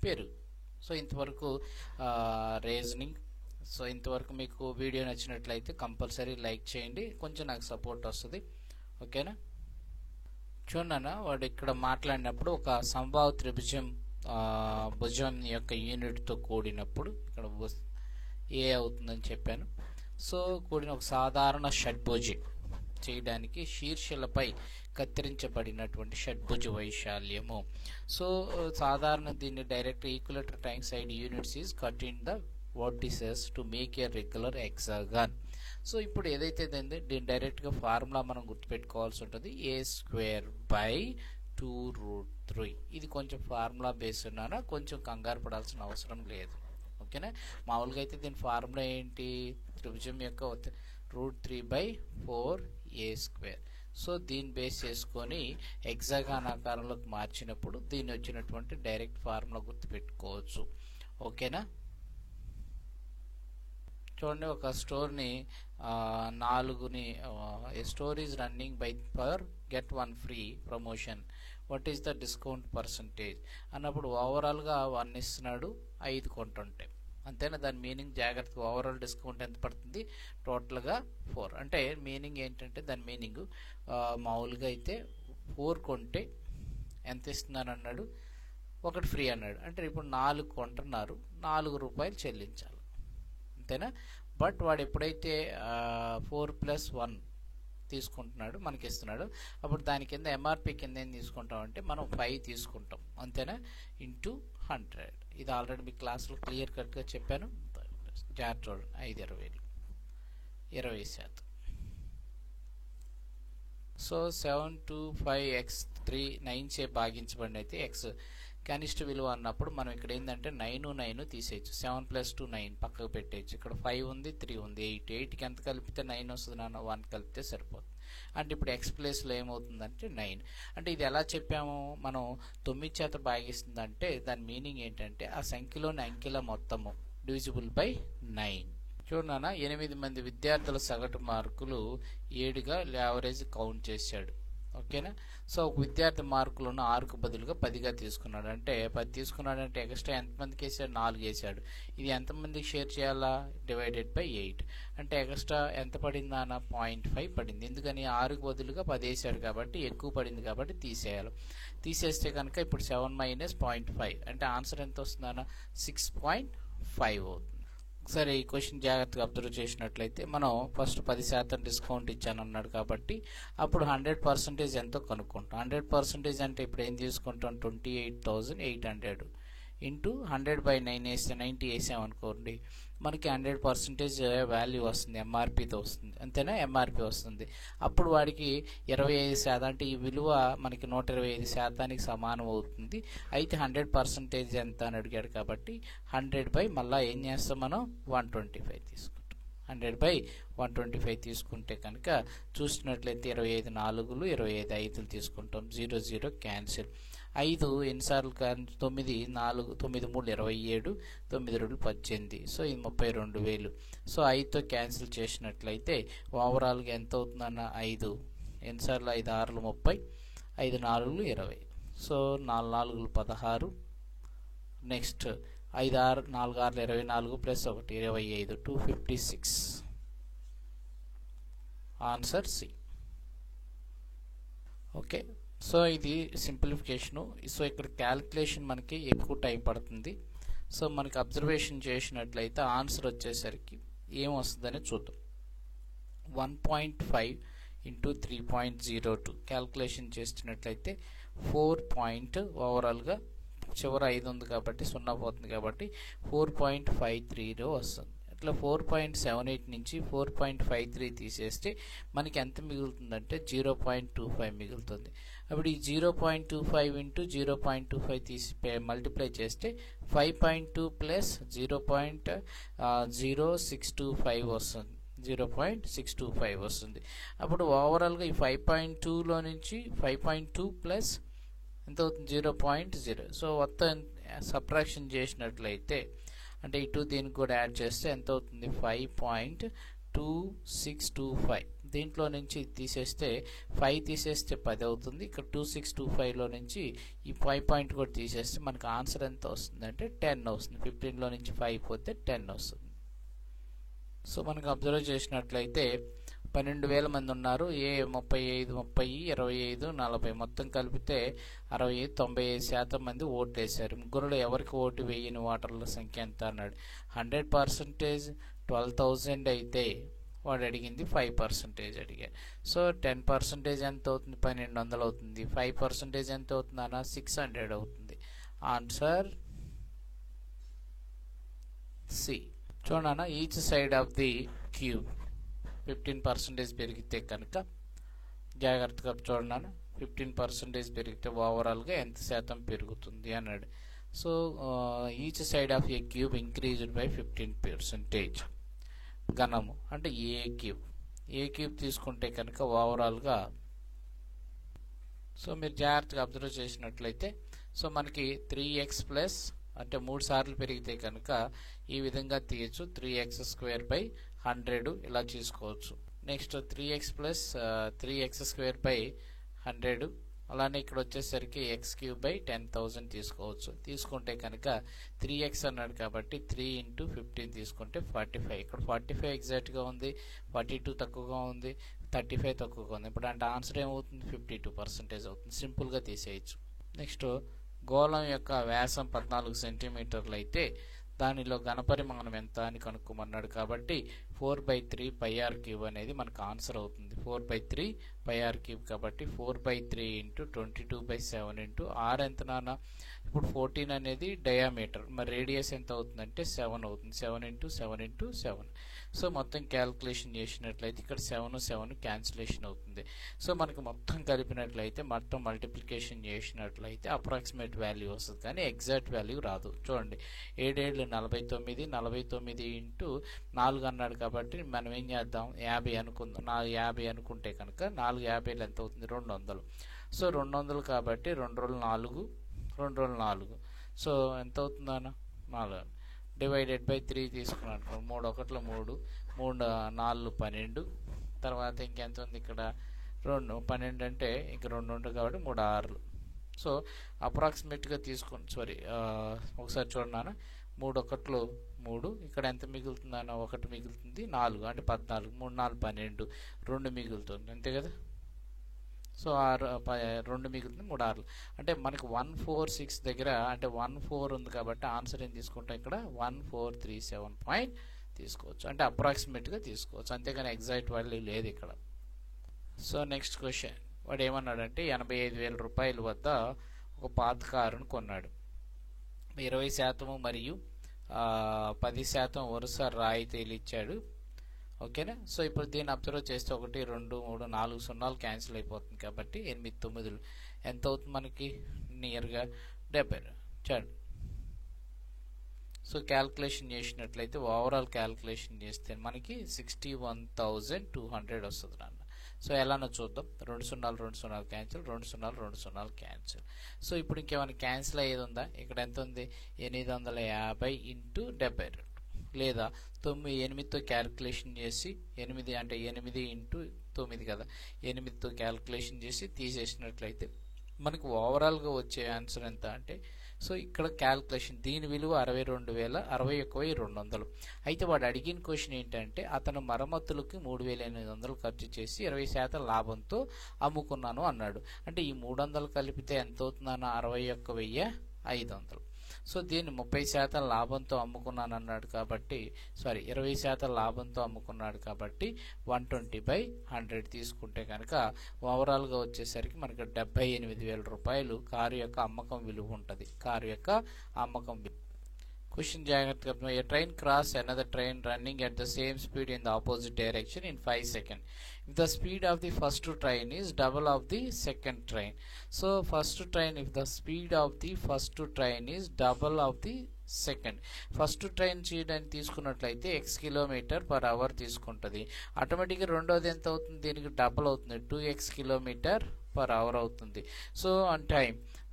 పెరుగు. సో ఇంతవరకు రీజనింగ్. సో ఇంతవరకు మీకు వీడియో నచ్చినట్లయితే కంపల్సరీ లైక్ చేయండి, కొంచెం నాకు సపోర్ట్ వస్తుంది. ఓకేనా, చూడన్నా వాడు ఇక్కడ మాట్లాడినప్పుడు ఒక సంభావ త్రిభుజం భుజం యొక్క యూనిట్తో కూడినప్పుడు ఇక్కడ ఏ అవుతుందని చెప్పాను. సో కూడిన ఒక సాధారణ షడ్భుజం చేయడానికి శీర్షలపై కత్తిరించబడినటువంటి షడ్భుజ వైశాల్యము. సో సాధారణ దీన్ని direct ఈక్వలేటర్ time side units is cut in the vertices to make a regular hexagon. So ఇప్పుడు ఏదైతే దీన్ని డైరెక్ట్గా ఫార్ములా మనం గుర్తుపెట్టుకోవాల్సి ఉంటుంది, a²/2√3. ఇది కొంచెం ఫార్ములా బేస్ ఉన్నానా, కొంచెం కంగారు పడాల్సిన అవసరం లేదు. ఓకేనా, మామూలుగా అయితే దీని ఫార్ములా ఏంటి, త్రిభుజం యొక్క √3/4a². సో దీన్ని బేస్ చేసుకొని హెక్సాగాన్ ఆకారంలోకి మార్చినప్పుడు దీన్ని వచ్చినటువంటి డైరెక్ట్ ఫార్ములా గుర్తుపెట్టుకోవచ్చు. ఓకేనా, చూడండి, ఒక స్టోర్ని 4ని store is running buy per get 1 free promotion, what is the discount percentage అన్నప్పుడు ఓవరాల్గా 1 ఇస్తున్నాడు, 5 కొంటుంటే. అంతేనా, దాని మీనింగ్ జాగ్రత్తగా ఓవరాల్ డిస్కౌంట్ ఎంత పడుతుంది, టోటల్గా 4. అంటే మీనింగ్ ఏంటంటే దాని మీనింగ్ మామూలుగా అయితే 4 కొంటే ఎంత ఇస్తున్నాను అన్నాడు, 1 ఫ్రీ అన్నాడు. అంటే ఇప్పుడు 4 కొంటున్నారు, 4 రూపాయలు చెల్లించాలి. అంతేనా, బట్ వాడు ఎప్పుడైతే 4+1 తీసుకుంటున్నాడు మనకి ఇస్తున్నాడు, అప్పుడు దాని కింద ఎంఆర్పి కింద ఏం తీసుకుంటామంటే మనం 5 తీసుకుంటాం. అంతేనా, ఇంటూ 100. ఇది ఆల్రెడీ మీ క్లాస్లో క్లియర్ కట్గా చెప్పాను, జాగ్రత్త చూడండి. 5 20%. సో 725x3 9 చే భాగించబడి అయితే ఎక్స్ కనిష్ట విలువ అన్నప్పుడు మనం ఇక్కడ ఏంటంటే 9 తీసేయచ్చు. 7+2 9 పక్కకు పెట్టేయచ్చు. ఇక్కడ 5 ఉంది, 3 ఉంది, 8. 8కి ఎంత కలిపితే 9 వస్తుంది నాన్న, 1 కలిపితే సరిపోతుంది. అంటే ఇప్పుడు ఎక్స్ ప్లేస్లో ఏమవుతుందంటే 9. అంటే ఇది ఎలా చెప్పాము, మనం 9 చేత భాగిస్తుందంటే దాని మీనింగ్ ఏంటంటే ఆ సంఖ్యలోని అంకెల మొత్తము డివిజిబుల్ బై 9. చూడన్నా, 8 మంది విద్యార్థుల సగటు మార్కులు 7గా యావరేజ్ కౌంట్ చేశాడు. ఓకేనా, సో ఒక విద్యార్థి మార్కులను 6కు బదులుగా 10గా తీసుకున్నాడు. అంటే 10 తీసుకున్నాడంటే ఎక్స్ట్రా ఎంతమందికి వేసాడు, 4 వేసాడు. ఇది ఎంతమందికి షేర్ చేయాలా, డివైడెడ్ బై 8. అంటే ఎక్స్ట్రా ఎంత పడిందా అన్న, 0.5 పడింది. ఎందుకని 6కు బదులుగా 10 వేసాడు కాబట్టి ఎక్కువ పడింది కాబట్టి తీసేయాలి. తీసేస్తే కనుక ఇప్పుడు 7 - 0.5 అంటే ఆన్సర్ ఎంత వస్తుందన్న, 6.5 అవుతుంది. ఒకసారి ఈ క్వశ్చన్ జాగ్రత్తగా అబ్జర్వ్ చేసినట్లయితే మనం ఫస్ట్ 10% డిస్కౌంట్ ఇచ్చాను అన్నాడు కాబట్టి అప్పుడు 100% ఎంతో కనుక్కుంటాం. 100% అంటే ఇప్పుడు ఏం తీసుకుంటాం, 28,800. ఇంటూ 100/9 వేస్తే 90 వేసామనుకోండి మనకి 100% వాల్యూ వస్తుంది, ఎంఆర్పితో వస్తుంది, అంతేనా? ఎంఆర్పి వస్తుంది. అప్పుడు వాడికి 25% అంటే ఈ విలువ మనకి 125% సమానం అవుతుంది. అయితే 100% ఎంత అని అడిగాడు కాబట్టి 100 మళ్ళీ ఏం చేస్తాం మనం 125 తీసుకుంటాం. 100/125 తీసుకుంటే కనుక చూసినట్లయితే 25 4లు 25 5లు తీసుకుంటాం. 0 0 క్యాన్సిల్. 5 ఎన్నిసార్లు 9 4 9 3 27 9 2 18. సో ఇది 32,000. సో 5తో క్యాన్సిల్ చేసినట్లయితే ఓవరాల్గా ఎంత అవుతుందన్న 5 ఎన్నిసార్లు 5 6లు 30 5 4లు 20. సో 4 4లు 16. Next 5 6 4 6 24 plus 1 25 256. Answer C. Okay, so ఇది సింప్లిఫికేషను. సో ఇక్కడ క్యాలిక్యులేషన్ మనకి ఎక్కువ టైం పడుతుంది. సో మనకి అబ్జర్వేషన్ చేసినట్లయితే ఆన్సర్ వచ్చేసరికి ఏమొస్తుందని చూద్దాం. 1.5 ఇంటూ 3.02 క్యాలిక్యులేషన్ చేసినట్లయితే 4 ఓవరాల్గా చివర 5 ఉంది కాబట్టి 0 పోతుంది కాబట్టి 4.53 వస్తుంది. అట్లా 4.78 నుంచి 4.53 తీసేస్తే మనకి ఎంత మిగులుతుందంటే 0.25 మిగులుతుంది. అప్పుడు ఈ 0.25 ఇంటూ 0.25 తీసి మల్టిప్లై చేస్తే 5.2 ప్లస్ 0.0625 వస్తుంది. 0.625 వస్తుంది. అప్పుడు ఓవరాల్గా ఈ 5.2లో నుంచి 5.2 ప్లస్ ఎంత అవుతుంది 0.0. సో మొత్తం సబ్ట్రాక్షన్ చేసినట్లయితే అంటే ఇటు దీనికి కూడా యాడ్ చేస్తే ఎంత అవుతుంది 5.2625. దీంట్లో నుంచి తీసేస్తే 5 తీసేస్తే 10 అవుతుంది. ఇక్కడ 2625లో నుంచి ఈ 5 పాయింట్ కూడా తీసేస్తే మనకు ఆన్సర్ ఎంత వస్తుంది అంటే 10 వస్తుంది. 15లో నుంచి 5 పోతే 10 వస్తుంది. సో మనకు అబ్జర్వ్ చేసినట్లయితే 12,000 మంది ఉన్నారు. 35 30 25 40 మొత్తం కలిపితే 65 95% మంది ఓట్లు వేశారు. ముగ్గురులో ఎవరికి ఓటు వేయని ఓటర్ల సంఖ్య ఎంత అన్నాడు. 100% 12,000 అయితే వాడు అడిగింది 5% అడిగాడు. సో 10% ఎంత అవుతుంది 1200 అవుతుంది. 5% ఎంత అవుతుంది అన్న 600 అవుతుంది. Answer C. చూడన్నా each side of the cube 15% పెరిగితే కనుక జాగ్రత్తగా చూడన్నా 15% పెరిగితే ఓవరాల్గా ఎంత శాతం పెరుగుతుంది అన్నాడు. So each side of A cube increased by 15%. ఘనము అంటే ఏ క్యూబ్ తీసుకుంటే కనుక ఓవరాల్గా సో మీరు జాగ్రత్తగా అబ్జర్వ్ చేసినట్లయితే సో మనకి 3x ప్లస్ అంటే 3 సార్లు పెరిగితే కనుక ఈ విధంగా తీయచ్చు. 3x² 100 ఇలా తీసుకోవచ్చు. Next 3x plus 3x² 100. అలానే ఇక్కడ వచ్చేసరికి x³ 10,000 తీసుకుంటే కనుక 3x అన్నాడు కాబట్టి 3 × 15 తీసుకుంటే 45. ఇక్కడ 45 ఎగ్జాక్ట్గా ఉంది, 42 తక్కువగా ఉంది, 35 తక్కువగా ఉంది. ఇప్పుడు అంటే ఆన్సర్ ఏమవుతుంది 52% అవుతుంది. సింపుల్గా తీసేయచ్చు. నెక్స్ట్ గోళం యొక్క వ్యాసం 14 సెంటీమీటర్లు అయితే దానిలో ఘనపరిమాణం ఎంత అని కనుక్కోమన్నాడు కాబట్టి 4/3 πr³ అనేది మనకు ఆన్సర్ అవుతుంది. 4/3 πr³ కాబట్టి 4/3 × 22/7 r ఎంత నాన్న. ఇప్పుడు 14 అనేది డయామీటర్, మరి రేడియస్ ఎంత అవుతుందంటే 7 అవుతుంది. 7 × 7 × 7. సో మొత్తం క్యాల్కులేషన్ చేసినట్లయితే ఇక్కడ 7 7 క్యాన్సిలేషన్ అవుతుంది. సో మనకు మొత్తం కలిపినట్లయితే మొత్తం మల్టిప్లికేషన్ చేసినట్లయితే అప్రాక్సిమేట్ వాల్యూ వస్తుంది, కానీ ఎగ్జాక్ట్ వాల్యూ రాదు. చూడండి 7 7 49 49 × 4 అన్నాడు కాబట్టి మనం ఏం చేద్దాం 50 అనుకుందాం. 50 అనుకుంటే కనుక 4 50 ఎంత అవుతుంది 200. సో 200 కాబట్టి 2 రోజులు 4 2 రోజులు 4. సో ఎంత అవుతుంది అన్న 4 /3 తీసుకున్నాను. 3 1 3 3 4 12. తర్వాత ఇంకెంత ఉంది ఇక్కడ 2 12 అంటే ఇంక 2 ఉంటుంది కాబట్టి 3 6. సో అప్రాక్సిమేట్గా తీసుకోండి. సారీ ఒకసారి చూడన్నా 3 1 3. ఇక్కడ ఎంత మిగులుతుందన్న 1 మిగులుతుంది 4 అంటే 14. 3 4 12 2 మిగులుతుంది అంతే కదా. సో 2 మిగులుతుంది 3 6. అంటే మనకి 146 దగ్గర అంటే 14 ఉంది కాబట్టి ఆన్సర్ ఏం తీసుకుంటాం ఇక్కడ 1437 తీసుకోవచ్చు. అంటే అప్రాక్సిమేట్గా తీసుకోవచ్చు, అంతేగాని ఎగ్జాక్ట్ వాల్యూ లేదు ఇక్కడ. సో నెక్స్ట్ క్వశ్చన్ వాడు ఏమన్నాడంటే 85,000 రూపాయల వద్ద ఒక పాత కారును కొన్నాడు.
20% మరియు 10% వరుస రాయితీలు ఇచ్చాడు. ఓకేనా. సో ఇప్పుడు దీన్ని అబ్జర్వ్ చేస్తే 1 2 3 4 సున్నాలు క్యాన్సిల్ అయిపోతుంది కాబట్టి 8 9 ఎంత అవుతుంది మనకి నియర్గా 70. చూడండి. సో క్యాల్కులేషన్ చేసినట్లయితే ఓవరాల్ క్యాల్కులేషన్ చేస్తే మనకి 61,200 వస్తుంది నాన్న. సో ఎలానో చూద్దాం. 2 సున్నాలు 2 సున్నాలు క్యాన్సిల్, 2 సున్నాలు 2 సున్నాలు క్యాన్సిల్. సో ఇప్పుడు ఇంకేమైనా క్యాన్సిల్ అయ్యేది ఉందా? ఇక్కడ ఎంత ఉంది? 850 ఇంటూ 72 లేదా 8తో క్యాల్కులేషన్ చేసి 8 అంటే 8 ఇంటూ 9 కదా, 8తో క్యాల్కులేషన్ చేసి తీసేసినట్లయితే మనకు ఓవరాల్గా వచ్చే ఆన్సర్ ఎంత అంటే, సో ఇక్కడ క్యాల్కులేషన్ దీని విలువ 61,200. అయితే వాడు అడిగిన క్వశ్చన్ ఏంటంటే అతను మరమ్మతులకు 3,800 ఖర్చు చేసి 20% లాభంతో అమ్ముకున్నాను అన్నాడు. అంటే ఈ 300 కలిపితే ఎంత అవుతుందన్న 61,500. సో దీన్ని 30% లాభంతో అమ్ముకున్నాను అన్నాడు కాబట్టి 20% లాభంతో అమ్ముకున్నాడు కాబట్టి 120/100 తీసుకుంటే కనుక ఓవరాల్గా వచ్చేసరికి మనకి 78,000 రూపాయలు కారు యొక్క అమ్మకం విలువ ఉంటుంది. కారు యొక్క అమ్మకం విలువ. క్వశ్చన్ జాగ్రత్తగా, a train cross another train running at the same speed in the opposite direction in 5 seconds. If the speed of the first train is double of the second train. So first train, if the speed of the first train is double of the second, first train చేయడానికి తీసుకున్నట్లయితే x km/h తీసుకుంటుంది. ఆటోమేటిక్గా రెండోది ఎంత అవుతుంది? దీనికి డబల్ అవుతుంది, 2x km/h అవుతుంది. సో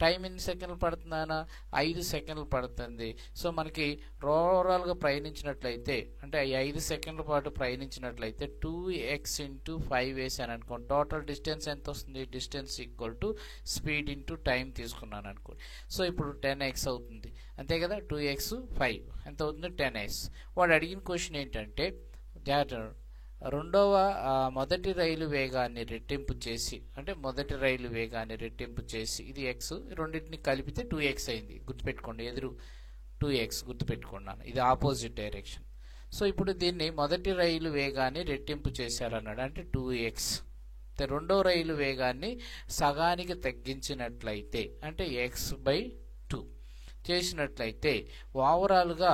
టైం ఎన్ని సెకండ్లు పడుతుందనా? 5 సెకండ్లు పడుతుంది. సో మనకి ఓవరాల్గా ప్రయాణించినట్లయితే అంటే 5 సెకండ్ల పాటు ప్రయాణించినట్లయితే 2x ఇంటూ 5 వేసాను అనుకోండి. టోటల్ డిస్టెన్స్ ఎంత వస్తుంది? Distance equal to speed into time తీసుకున్నాను అనుకోండి. సో ఇప్పుడు 10x అవుతుంది అంతే కదా. 2x 5 ఎంత అవుతుంది? 10x. వాడు అడిగిన క్వశ్చన్ ఏంటంటే మొదటి రైలు వేగాన్ని రెట్టింపు చేసి, అంటే మొదటి రైలు వేగాన్ని రెట్టింపు చేసి ఇది x, రెండింటిని కలిపితే 2x అయింది. గుర్తుపెట్టుకోండి, ఎదురు 2x గుర్తుపెట్టుకున్నాను, ఇది ఆపోజిట్ డైరెక్షన్. సో ఇప్పుడు దీన్ని మొదటి రైలు వేగాన్ని రెట్టింపు చేశారన్నాడు అంటే 2x. రెండవ రైలు వేగాన్ని సగానికి తగ్గించినట్లయితే అంటే x/2 చేసినట్లయితే ఓవరాల్గా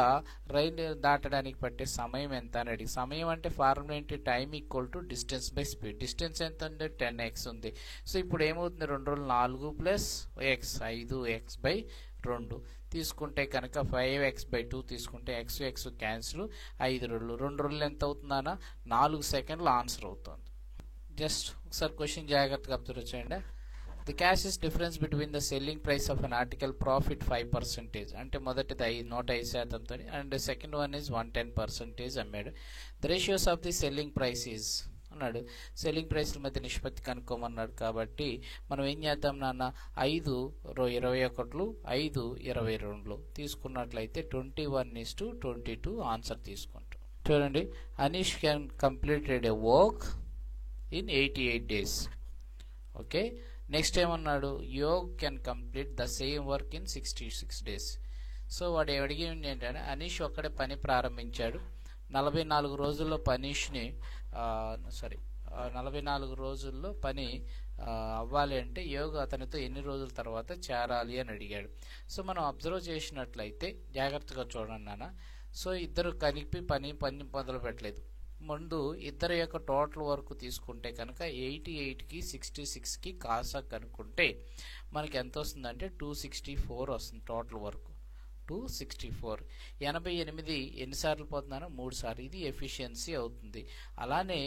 రైలు దాటడానికి పట్టే సమయం ఎంత అని అడిగి, సమయం అంటే ఫార్ములా ఏంటి? Time equal to distance by speed. Distance ఎంత ఉంది? 10x ఉంది. సో ఇప్పుడు ఏమవుతుంది? 2 రోజులు 4 ప్లస్ x 5x/2 తీసుకుంటే కనుక 5x/2 తీసుకుంటే x క్యాన్సిల్, 5 రోజులు 2 రోజులు ఎంత అవుతుందన్నా? 4 సెకండ్లు ఆన్సర్ అవుతుంది. జస్ట్ ఒకసారి క్వశ్చన్ జాగ్రత్తగా అబ్జర్వ్ చేయండి. The cash is difference between the selling price of an article profit 5%, అంటే మొదటిది 105% and the second one is 110% అమ్మాడు. The ratios of the selling price is అన్నాడు. సెల్లింగ్ ప్రైస్ల మధ్య నిష్పత్తి కనుక్కోమన్నాడు కాబట్టి మనం ఏం చేద్దాం నాన్న? 5 21 5 22 తీసుకున్నట్లయితే 21:22 ఆన్సర్ తీసుకుంటాం. చూడండి, Anish can completed a work in 88 days. Okay, next ఏమన్నాడు? Yog can complete the same work in 66 days. So వాడు అడిగింది ఏంటంటే అనీష్ ఒక్కడే పని ప్రారంభించాడు. 44 రోజుల్లో 44 రోజుల్లో పని అవ్వాలి అంటే యోగ్ అతనితో ఎన్ని రోజుల తర్వాత చేరాలి అని అడిగాడు. సో మనం అబ్జర్వ్ చేసినట్లయితే జాగ్రత్తగా చూడండి నాన్న. సో ఇద్దరు కలిపి పని మొదలు పెట్టలేదు. ముందు ఇద్దరు యొక్క టోటల్ వర్క్ తీసుకుంటే కనుక 88కి 66కి కాసా కనుక్కుంటే మనకి ఎంత వస్తుందంటే 264 వస్తుంది. Total work 264. 88 ఎన్నిసార్లు పోతుందనో 3 సార్లు. ఇది ఎఫిషియన్సీ అవుతుంది. అలానే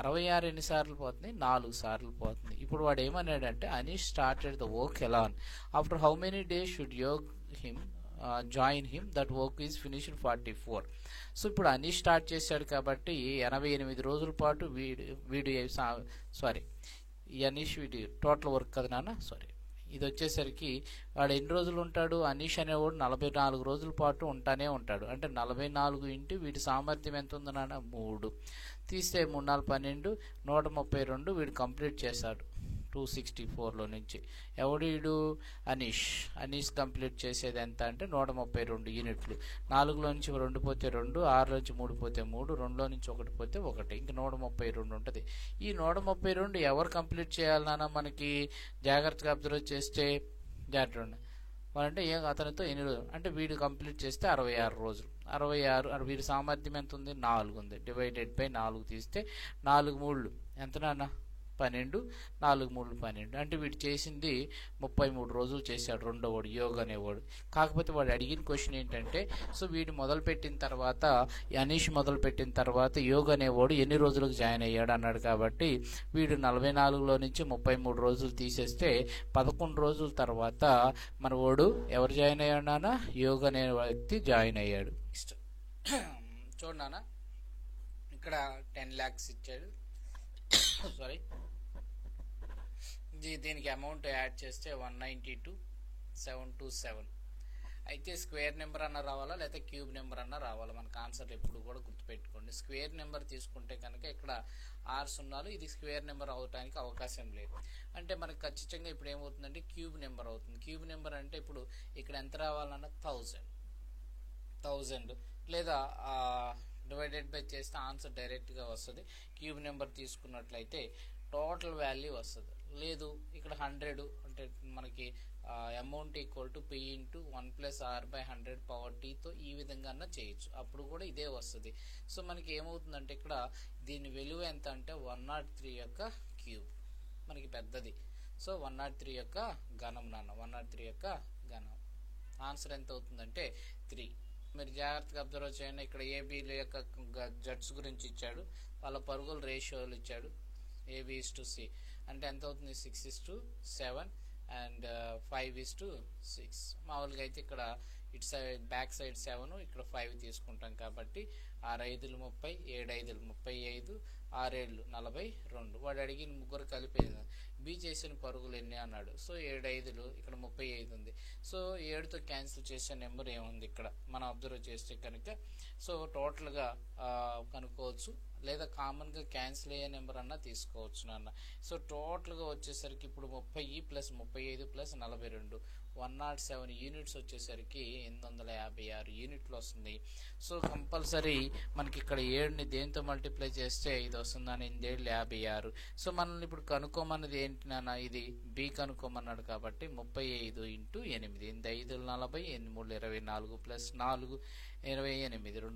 66 ఎన్నిసార్లు పోతుంది? 4 సార్లు పోతుంది. ఇప్పుడు వాడు ఏమన్నాడంటే Anish started the work alone after how many days should Yog him join him that work is finished 44. So ఇప్పుడు అనీష్ స్టార్ట్ చేశాడు కాబట్టి 88 రోజుల పాటు అనీష్ వీడి టోటల్ వర్క్ కదా నాన్న. ఇది వచ్చేసరికి వాడు ఎన్ని రోజులు ఉంటాడు? అనీష్ అనేవాడు 44 రోజుల పాటు ఉంటానే ఉంటాడు. అంటే 44 ఇంటూ వీడి సామర్థ్యం ఎంత ఉంది నాన్న? 3 తీస్తే 3 4 12 132 వీడు కంప్లీట్ చేశాడు 264లో నుంచి. ఎవడు? అనీష్ కంప్లీట్ చేసేది ఎంత అంటే 132 యూనిట్లు. 4లో నుంచి 2 పోతే 2, 6లో నుంచి 3 పోతే 3, 2లో నుంచి 1 పోతే 1, ఇంక 132 ఉంటుంది. ఈ 132 ఎవరు కంప్లీట్ చేయాలన్నా మనకి జాగ్రత్తగా అబ్జర్వ్ చేస్తే అంటే అతనితో ఎన్ని రోజులు అంటే వీడు కంప్లీట్ చేస్తే 66 రోజులు. 66 వీడి సామర్థ్యం ఎంత ఉంది? 4 ఉంది. డివైడెడ్ బై 4 తీస్తే 4 3 ఎంత నాన్న? 12. 4 3 12 అంటే వీడు చేసింది 33 రోజులు చేశాడు రెండోవాడు యోగ్ అనేవాడు. కాకపోతే వాడు అడిగిన క్వశ్చన్ ఏంటంటే సో వీడు మొదలుపెట్టిన తర్వాత అనీష్ మొదలుపెట్టిన తర్వాత యోగ్ అనేవాడు ఎన్ని రోజులకు జాయిన్ అయ్యాడు అన్నాడు. కాబట్టి వీడు 44లో నుంచి 33 రోజులు తీసేస్తే 11 రోజుల తర్వాత మన వాడు ఎవరు జాయిన్ అయ్యాడు నాన్న? యోగ్ అనే వ్యక్తి జాయిన్ అయ్యాడు. చూడు నాన్న, ఇక్కడ 10 lakhs ఇచ్చాడు. సారీ, దీనికి అమౌంట్ యాడ్ చేస్తే 192,727. అయితే స్క్వేర్ నెంబర్ అన్న రావాలా లేకపోతే క్యూబ్ నెంబర్ అన్న రావాలా? మనకు ఆన్సర్ ఎప్పుడు కూడా గుర్తుపెట్టుకోండి. స్క్వేర్ నెంబర్ తీసుకుంటే కనుక ఇక్కడ 6 సున్నాలు, ఇది స్క్వేర్ నెంబర్ అవడానికి అవకాశం లేదు. అంటే మనకు ఖచ్చితంగా ఇప్పుడు ఏమవుతుందంటే క్యూబ్ నెంబర్ అవుతుంది. క్యూబ్ నెంబర్ అంటే ఇప్పుడు ఇక్కడ ఎంత రావాలన్నా 1000 లేదా డివైడెడ్ బై చేస్తే ఆన్సర్ డైరెక్ట్గా వస్తుంది. క్యూబ్ నెంబర్ తీసుకున్నట్లయితే టోటల్ వాల్యూ వస్తుంది. లేదు ఇక్కడ 100 అంటే మనకి amount equal to P into 1+R/100 power Tతో ఈ విధంగా చేయొచ్చు. అప్పుడు కూడా ఇదే వస్తుంది. సో మనకి ఏమవుతుందంటే ఇక్కడ దీని విలువ ఎంత అంటే 103 యొక్క క్యూబ్ మనకి పెద్దది. సో 103 యొక్క ఘనం నాన్న, 103 యొక్క ఘనం. ఆన్సర్ ఎంత అవుతుందంటే 3. మీరు జాగ్రత్తగా అబ్జర్వ్ చేయండి. ఇక్కడ ఏబీల యొక్క జట్స్ గురించి ఇచ్చాడు, వాళ్ళ పరుగుల రేషియోలు ఇచ్చాడు. AB/C అంటే ఎంత అవుతుంది? 6:7 అండ్ 5:6. మామూలుగా అయితే ఇక్కడ ఇటు సైడ్ బ్యాక్ సైడ్ 7, ఇక్కడ 5 తీసుకుంటాం. కాబట్టి 6 5 30, 7 5 35, 6 7 42. వాడు అడిగిన ముగ్గురు కలిపి బి చేసిన పరుగులు ఎన్ని అన్నాడు. సో 7 5 ఇక్కడ 35 ఉంది. సో 7తో క్యాన్సిల్ చేసే నెంబర్ ఏముంది ఇక్కడ మనం అబ్జర్వ్ చేస్తే కనుక సో టోటల్గా కనుక్కోవచ్చు, లేదా కామన్గా క్యాన్సిల్ అయ్యే నెంబర్ అన్నా తీసుకోవచ్చు నాన్న. సో టోటల్గా వచ్చేసరికి ఇప్పుడు 30 + 35 + 42 107 యూనిట్స్ వచ్చేసరికి 856 యూనిట్లు వస్తుంది. సో కంపల్సరీ మనకి ఇక్కడ 7ని దేంతో మల్టిప్లై చేస్తే ఇది వస్తుందని 8 7 56. సో మనల్ని ఇప్పుడు కనుక్కోమన్నది ఏంటి నాన్న? ఇది బి కనుక్కోమన్నాడు. కాబట్టి 35 × 8 8 5 40 8 3 24 + 4 28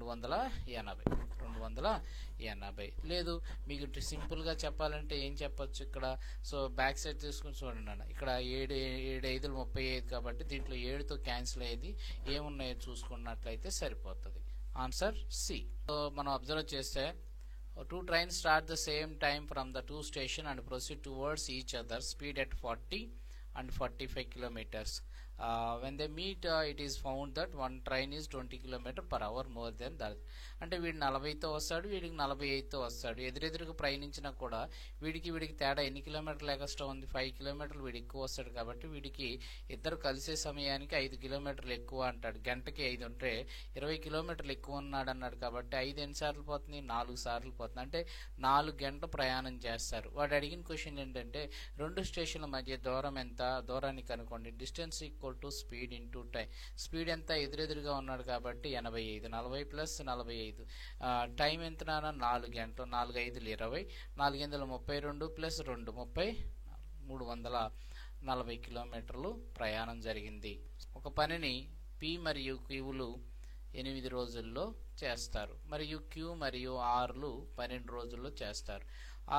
280. లేదు మీకు సింపుల్గా చెప్పాలంటే ఏం చెప్పొచ్చు ఇక్కడ? సో బ్యాక్ సైడ్ తీసుకుని చూడండి అన్న, ఇక్కడ 7 7 5 35 కాబట్టి దీంట్లో 7తో క్యాన్సిల్ అయ్యేది ఏమున్నాయో చూసుకున్నట్లయితే సరిపోతుంది. Answer C. సో మనం అబ్జర్వ్ చేస్తే 2 trains start the same time from the 2 stations and proceed towards each other speed at 40 and 45 kilometers. When they meet, it is found that one train is 20 km/h more than the other. అంటే వీడు 40తో వస్తాడు, వీడికి 45తో వస్తాడు. ఎదురెదురుగా ప్రయాణించినా కూడా వీడికి తేడా ఎన్ని కిలోమీటర్లు ఎక్స్ట్రా ఉంది? 5 కిలోమీటర్లు వీడు ఎక్కువ వస్తాడు. కాబట్టి వీడికి ఇద్దరు కలిసే సమయానికి 5 కిలోమీటర్లు ఎక్కువ అంటాడు. గంటకి 5 ఉంటే 20 కిలోమీటర్లు ఎక్కువ ఉన్నాడు అన్నాడు. కాబట్టి 5 ఎన్నిసార్లు పోతుంది? 4 సార్లు పోతుంది. అంటే 4 గంటలు ప్రయాణం చేస్తారు. వాడు అడిగిన క్వశ్చన్ ఏంటంటే 2 స్టేషన్ల మధ్య దూరం ఎంత? దూరాన్ని కనుక్కోండి. Distance equal to speed into time. Speed ఎంత? ఎదురెదురుగా ఉన్నాడు కాబట్టి 85. 40 + 45. టైం ఎంత నాన్న? 4 గంటలు. 4 5 20, 4 32 + 2 30, 340 కిలోమీటర్లు ప్రయాణం జరిగింది. ఒక పనిని P మరియు Qలు 8 రోజుల్లో చేస్తారు, మరియు Q మరియు Rలు 12 రోజుల్లో చేస్తారు.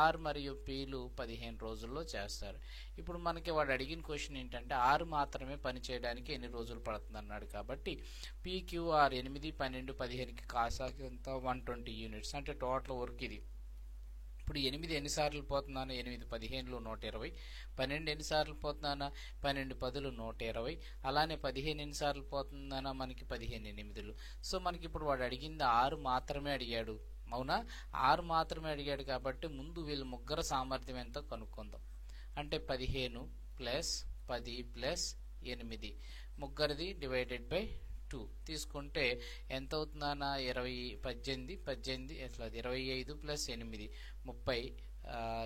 R మరియు Pలు 15 రోజుల్లో చేస్తారు. ఇప్పుడు మనకి వాడు అడిగిన క్వశ్చన్ ఏంటంటే R మాత్రమే పని చేయడానికి ఎన్ని రోజులు పడుతుంది అన్నాడు. కాబట్టి PQR 8 12 15కి కాసాకి ఎంత? 120 యూనిట్స్. అంటే టోటల్ వర్క్ ఇది. ఇప్పుడు 8 ఎన్నిసార్లు పోతున్నాను? 8 15లు 120. 12 ఎన్నిసార్లు పోతున్నానా? 12 10లు 120. అలానే 15 ఎన్నిసార్లు పోతుందనా? మనకి 15 8లు. సో మనకి ఇప్పుడు వాడు అడిగింది 6 మాత్రమే అడిగాడు. అవునా? 6 మాత్రమే అడిగాడు. కాబట్టి ముందు వీళ్ళ ముగ్గురు సామర్థ్యం ఎంతో కనుక్కుందాం. అంటే 15 + 10 + 8 ముగ్గురిది డివైడెడ్ బై 2 తీసుకుంటే ఎంత అవుతుందన్నా? 18 18 ఎట్లా 25 + 8 30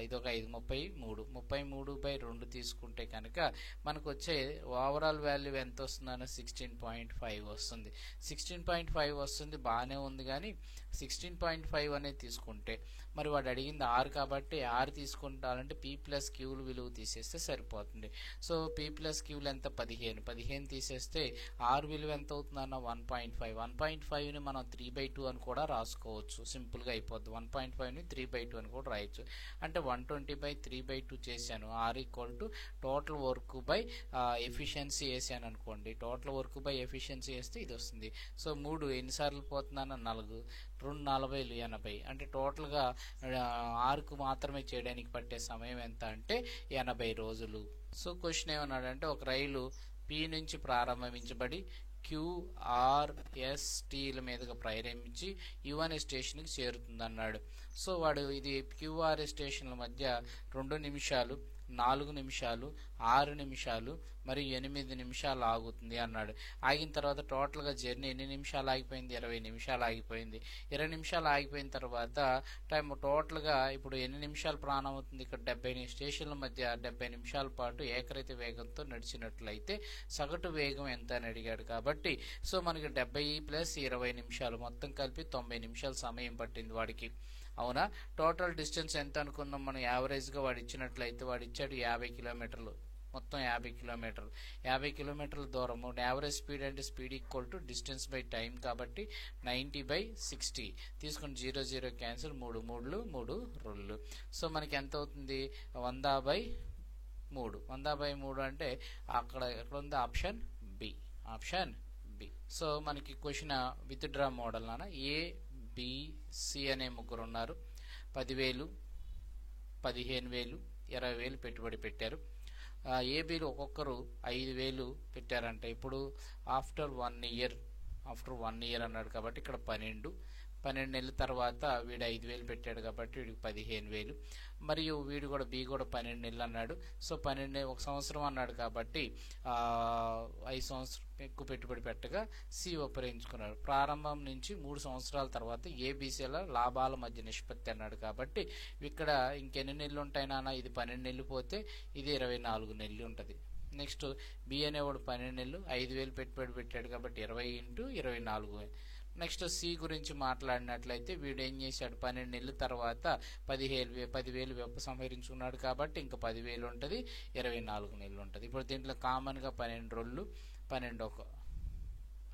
ఇదొక 5 33/2 తీసుకుంటే కనుక మనకు వచ్చే ఓవరాల్ వాల్యూ ఎంత వస్తుందన్న 16.5 వస్తుంది. 16.5 వస్తుంది, బాగానే ఉంది. కానీ 16.5 అనేది తీసుకుంటే మరి వాడు అడిగింది 6 కాబట్టి 6 తీసుకుంటానంటే P+Q విలువ తీసేస్తే సరిపోతుంది. సో P+Q ఎంత 15 తీసేస్తే R విలువ ఎంత అవుతుందన్న 1.5. 1.5ని మనం 3/2 అని కూడా రాసుకోవచ్చు, సింపుల్గా అయిపోద్ది. 1.5ని 3/2 అని కూడా రాయొచ్చు. అంటే 120/3/2 చేశాను. R = total work by efficiency వేసాను అనుకోండి. టోటల్ వర్క్ బై ఎఫిషియన్సీ వేస్తే ఇది వస్తుంది. సో 3 ఎన్నిసార్లు పోతుందన్న 4, 2 40 80. అంటే టోటల్గా ఆర్కు మాత్రమే చేయడానికి పట్టే సమయం ఎంత అంటే 80 రోజులు. సో క్వశ్చన్ ఏమన్నాడంటే ఒక రైలు P నుంచి ప్రారంభించబడి QRSTల మీదుగా ప్రయాణించి U అనే స్టేషన్కి చేరుతుందన్నాడు. సో వాడు ఇది QRS స్టేషన్ల మధ్య 2 నిమిషాలు, 4 నిమిషాలు, 6 నిమిషాలు మరియు 8 నిమిషాలు ఆగుతుంది అన్నాడు. ఆగిన తర్వాత టోటల్గా జర్నీ ఎన్ని నిమిషాలు ఆగిపోయింది? 20 నిమిషాలు ఆగిపోయింది. 20 నిమిషాలు ఆగిపోయిన తర్వాత టైం టోటల్గా ఇప్పుడు ఎన్ని నిమిషాలు ప్రయాణం అవుతుంది? ఇక్కడ 70 స్టేషన్ల మధ్య 70 నిమిషాల పాటు ఏకరీతి వేగంతో నడిచినట్లయితే సగటు వేగం ఎంత అని అడిగాడు. కాబట్టి సో మనకి 70 + 20 నిమిషాలు మొత్తం కలిపి 90 నిమిషాలు సమయం పట్టింది వాడికి. అవునా? టోటల్ డిస్టెన్స్ ఎంత అనుకుందాం మనం? యావరేజ్గా వాడు ఇచ్చినట్లయితే వాడు ఇచ్చాడు 50 కిలోమీటర్లు, మొత్తం 50 కిలోమీటర్లు. 50 కిలోమీటర్ల దూరము. యావరేజ్ స్పీడ్ అంటే స్పీడ్ = డిస్టెన్స్ బై టైం కాబట్టి 90/60 తీసుకుని 0 0 క్యాన్సిల్, 3 3 3 2. సో మనకి ఎంత అవుతుంది? 100/3. 100/3 అంటే అక్కడ ఎక్కడ ఉంది? Option B. Option B. So మనకి క్వశ్చన్ విత్ డ్రా మోడల్ నాన్న ABC అనే ముగ్గురు ఉన్నారు. 10,000, 15,000, 20,000 పెట్టుబడి పెట్టారు. ఏబీలు ఒక్కొక్కరు 5,000 పెట్టారంట. ఇప్పుడు ఆఫ్టర్ 1 ఇయర్ అన్నాడు కాబట్టి ఇక్కడ 12 నెలల తర్వాత వీడు 5,000 పెట్టాడు కాబట్టి వీడికి 15,000. మరియు వీడు కూడా బి కూడా 12 నెలలు అన్నాడు. సో 1 సంవత్సరం అన్నాడు కాబట్టి 5 సంవత్సరం ఎక్కువ పెట్టుబడి పెట్టగా సి ఉపయోగించుకున్నాడు. ప్రారంభం నుంచి 3 సంవత్సరాల తర్వాత ఏబీసీల లాభాల మధ్య నిష్పత్తి అన్నాడు కాబట్టి ఇక్కడ ఇంకెన్ని నెలలు ఉంటాయి నాన్న? ఇది 12 నెలలు పోతే ఇది 24 నెలలు ఉంటుంది. నెక్స్ట్ బి అనేవాడు 12 నెలలు 5,000 పెట్టుబడి పెట్టాడు కాబట్టి 20 × 24. నెక్స్ట్ సి గురించి మాట్లాడినట్లయితే వీడు ఏం చేశాడు? 12 నెలల తర్వాత 10,000 సంహరించుకున్నాడు కాబట్టి ఇంకా 10,000 ఉంటుంది, 24 నెలలు ఉంటుంది. ఇప్పుడు దీంట్లో కామన్గా 12 రోజులు, 12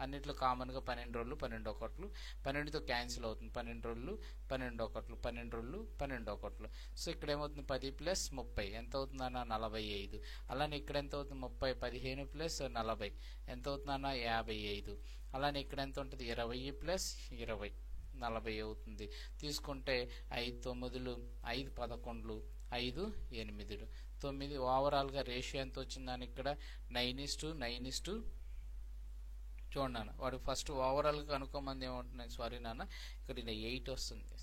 అన్నిట్లో కామన్గా 12 రోజులు, 12 ఒకట్లు, 12తో క్యాన్సిల్ అవుతుంది. 12 రోజులు, 12 ఒకట్లు, 12 రోజులు, 12 ఒకట్లు. సో ఇక్కడ ఏమవుతుంది? 10 + 30 ఎంత అవుతుందన్న? 45. అలానే ఇక్కడ ఎంత అవుతుంది? 30 15 + 40 ఎంత అవుతుందన్న? 55. అలానే ఇక్కడ ఎంత ఉంటుంది? 20 + 20 40 అవుతుంది. తీసుకుంటే 5 9లు, 5 11లు, 5 8లు, 9. ఓవరాల్గా రేషియో ఎంత వచ్చిందని ఇక్కడ 9:9. చూడండి నాన్న, వాడు ఫస్ట్ ఓవరాల్గా కనుక్కోమంది ఏమంటున్నాయి? సారీ నాన్న, ఇక్కడ 8 వస్తుంది.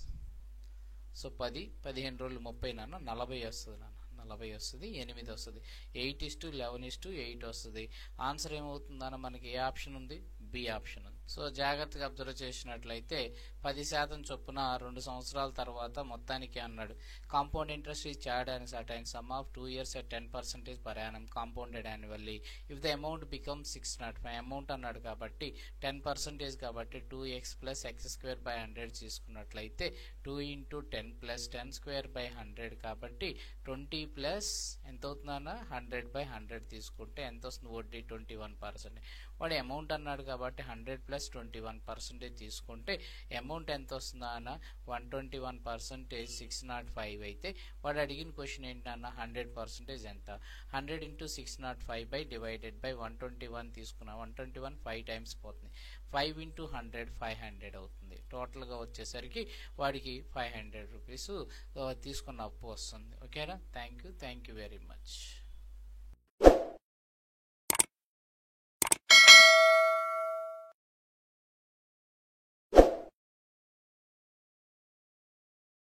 సో 10 15 రోజులు 30 నాన్న, 40 వస్తుంది నాన్న, 40 వస్తుంది, 8 వస్తుంది. 8:11:8 వస్తుంది. ఆన్సర్ ఏమవుతుందన్న? మనకి ఏ ఆప్షన్ ఉంది? బి ఆప్షన్ ఉంది. సో జాగ్రత్తగా అబ్జర్వ్ చేసినట్లయితే 10% చొప్పున 2 సంవత్సరాల తర్వాత మొత్తానికి అన్నాడు. Compound interest is charged and certain some of 2 years at 10% per annum compounded annually if the amount becomes 605. Amount అన్నాడు కాబట్టి 10% కాబట్టి 2x + x²/100 తీసుకున్నట్లయితే 2 × 10 + 10²/100 కాబట్టి 20 ప్లస్ ఎంత అవుతుందన్న? 100/100 తీసుకుంటే ఎంత వస్తుంది? వడ్డీ 21%. వాడు అమౌంట్ అన్నాడు కాబట్టి 100 + 21% తీసుకుంటే అమౌంట్ ఎంత వస్తుందా అన్న? 121%. 605 అయితే వాడు అడిగిన క్వశ్చన్ ఏంటన్న? 100% ఎంత? 100 × 605/121 తీసుకున్నా. 121 5 టైమ్స్ పోతుంది. 5 × 100 500 అవుతుంది. టోటల్గా వచ్చేసరికి వాడికి 500 రూపీస్ తీసుకున్న అప్పు వస్తుంది. ఓకేనా? Thank you very much.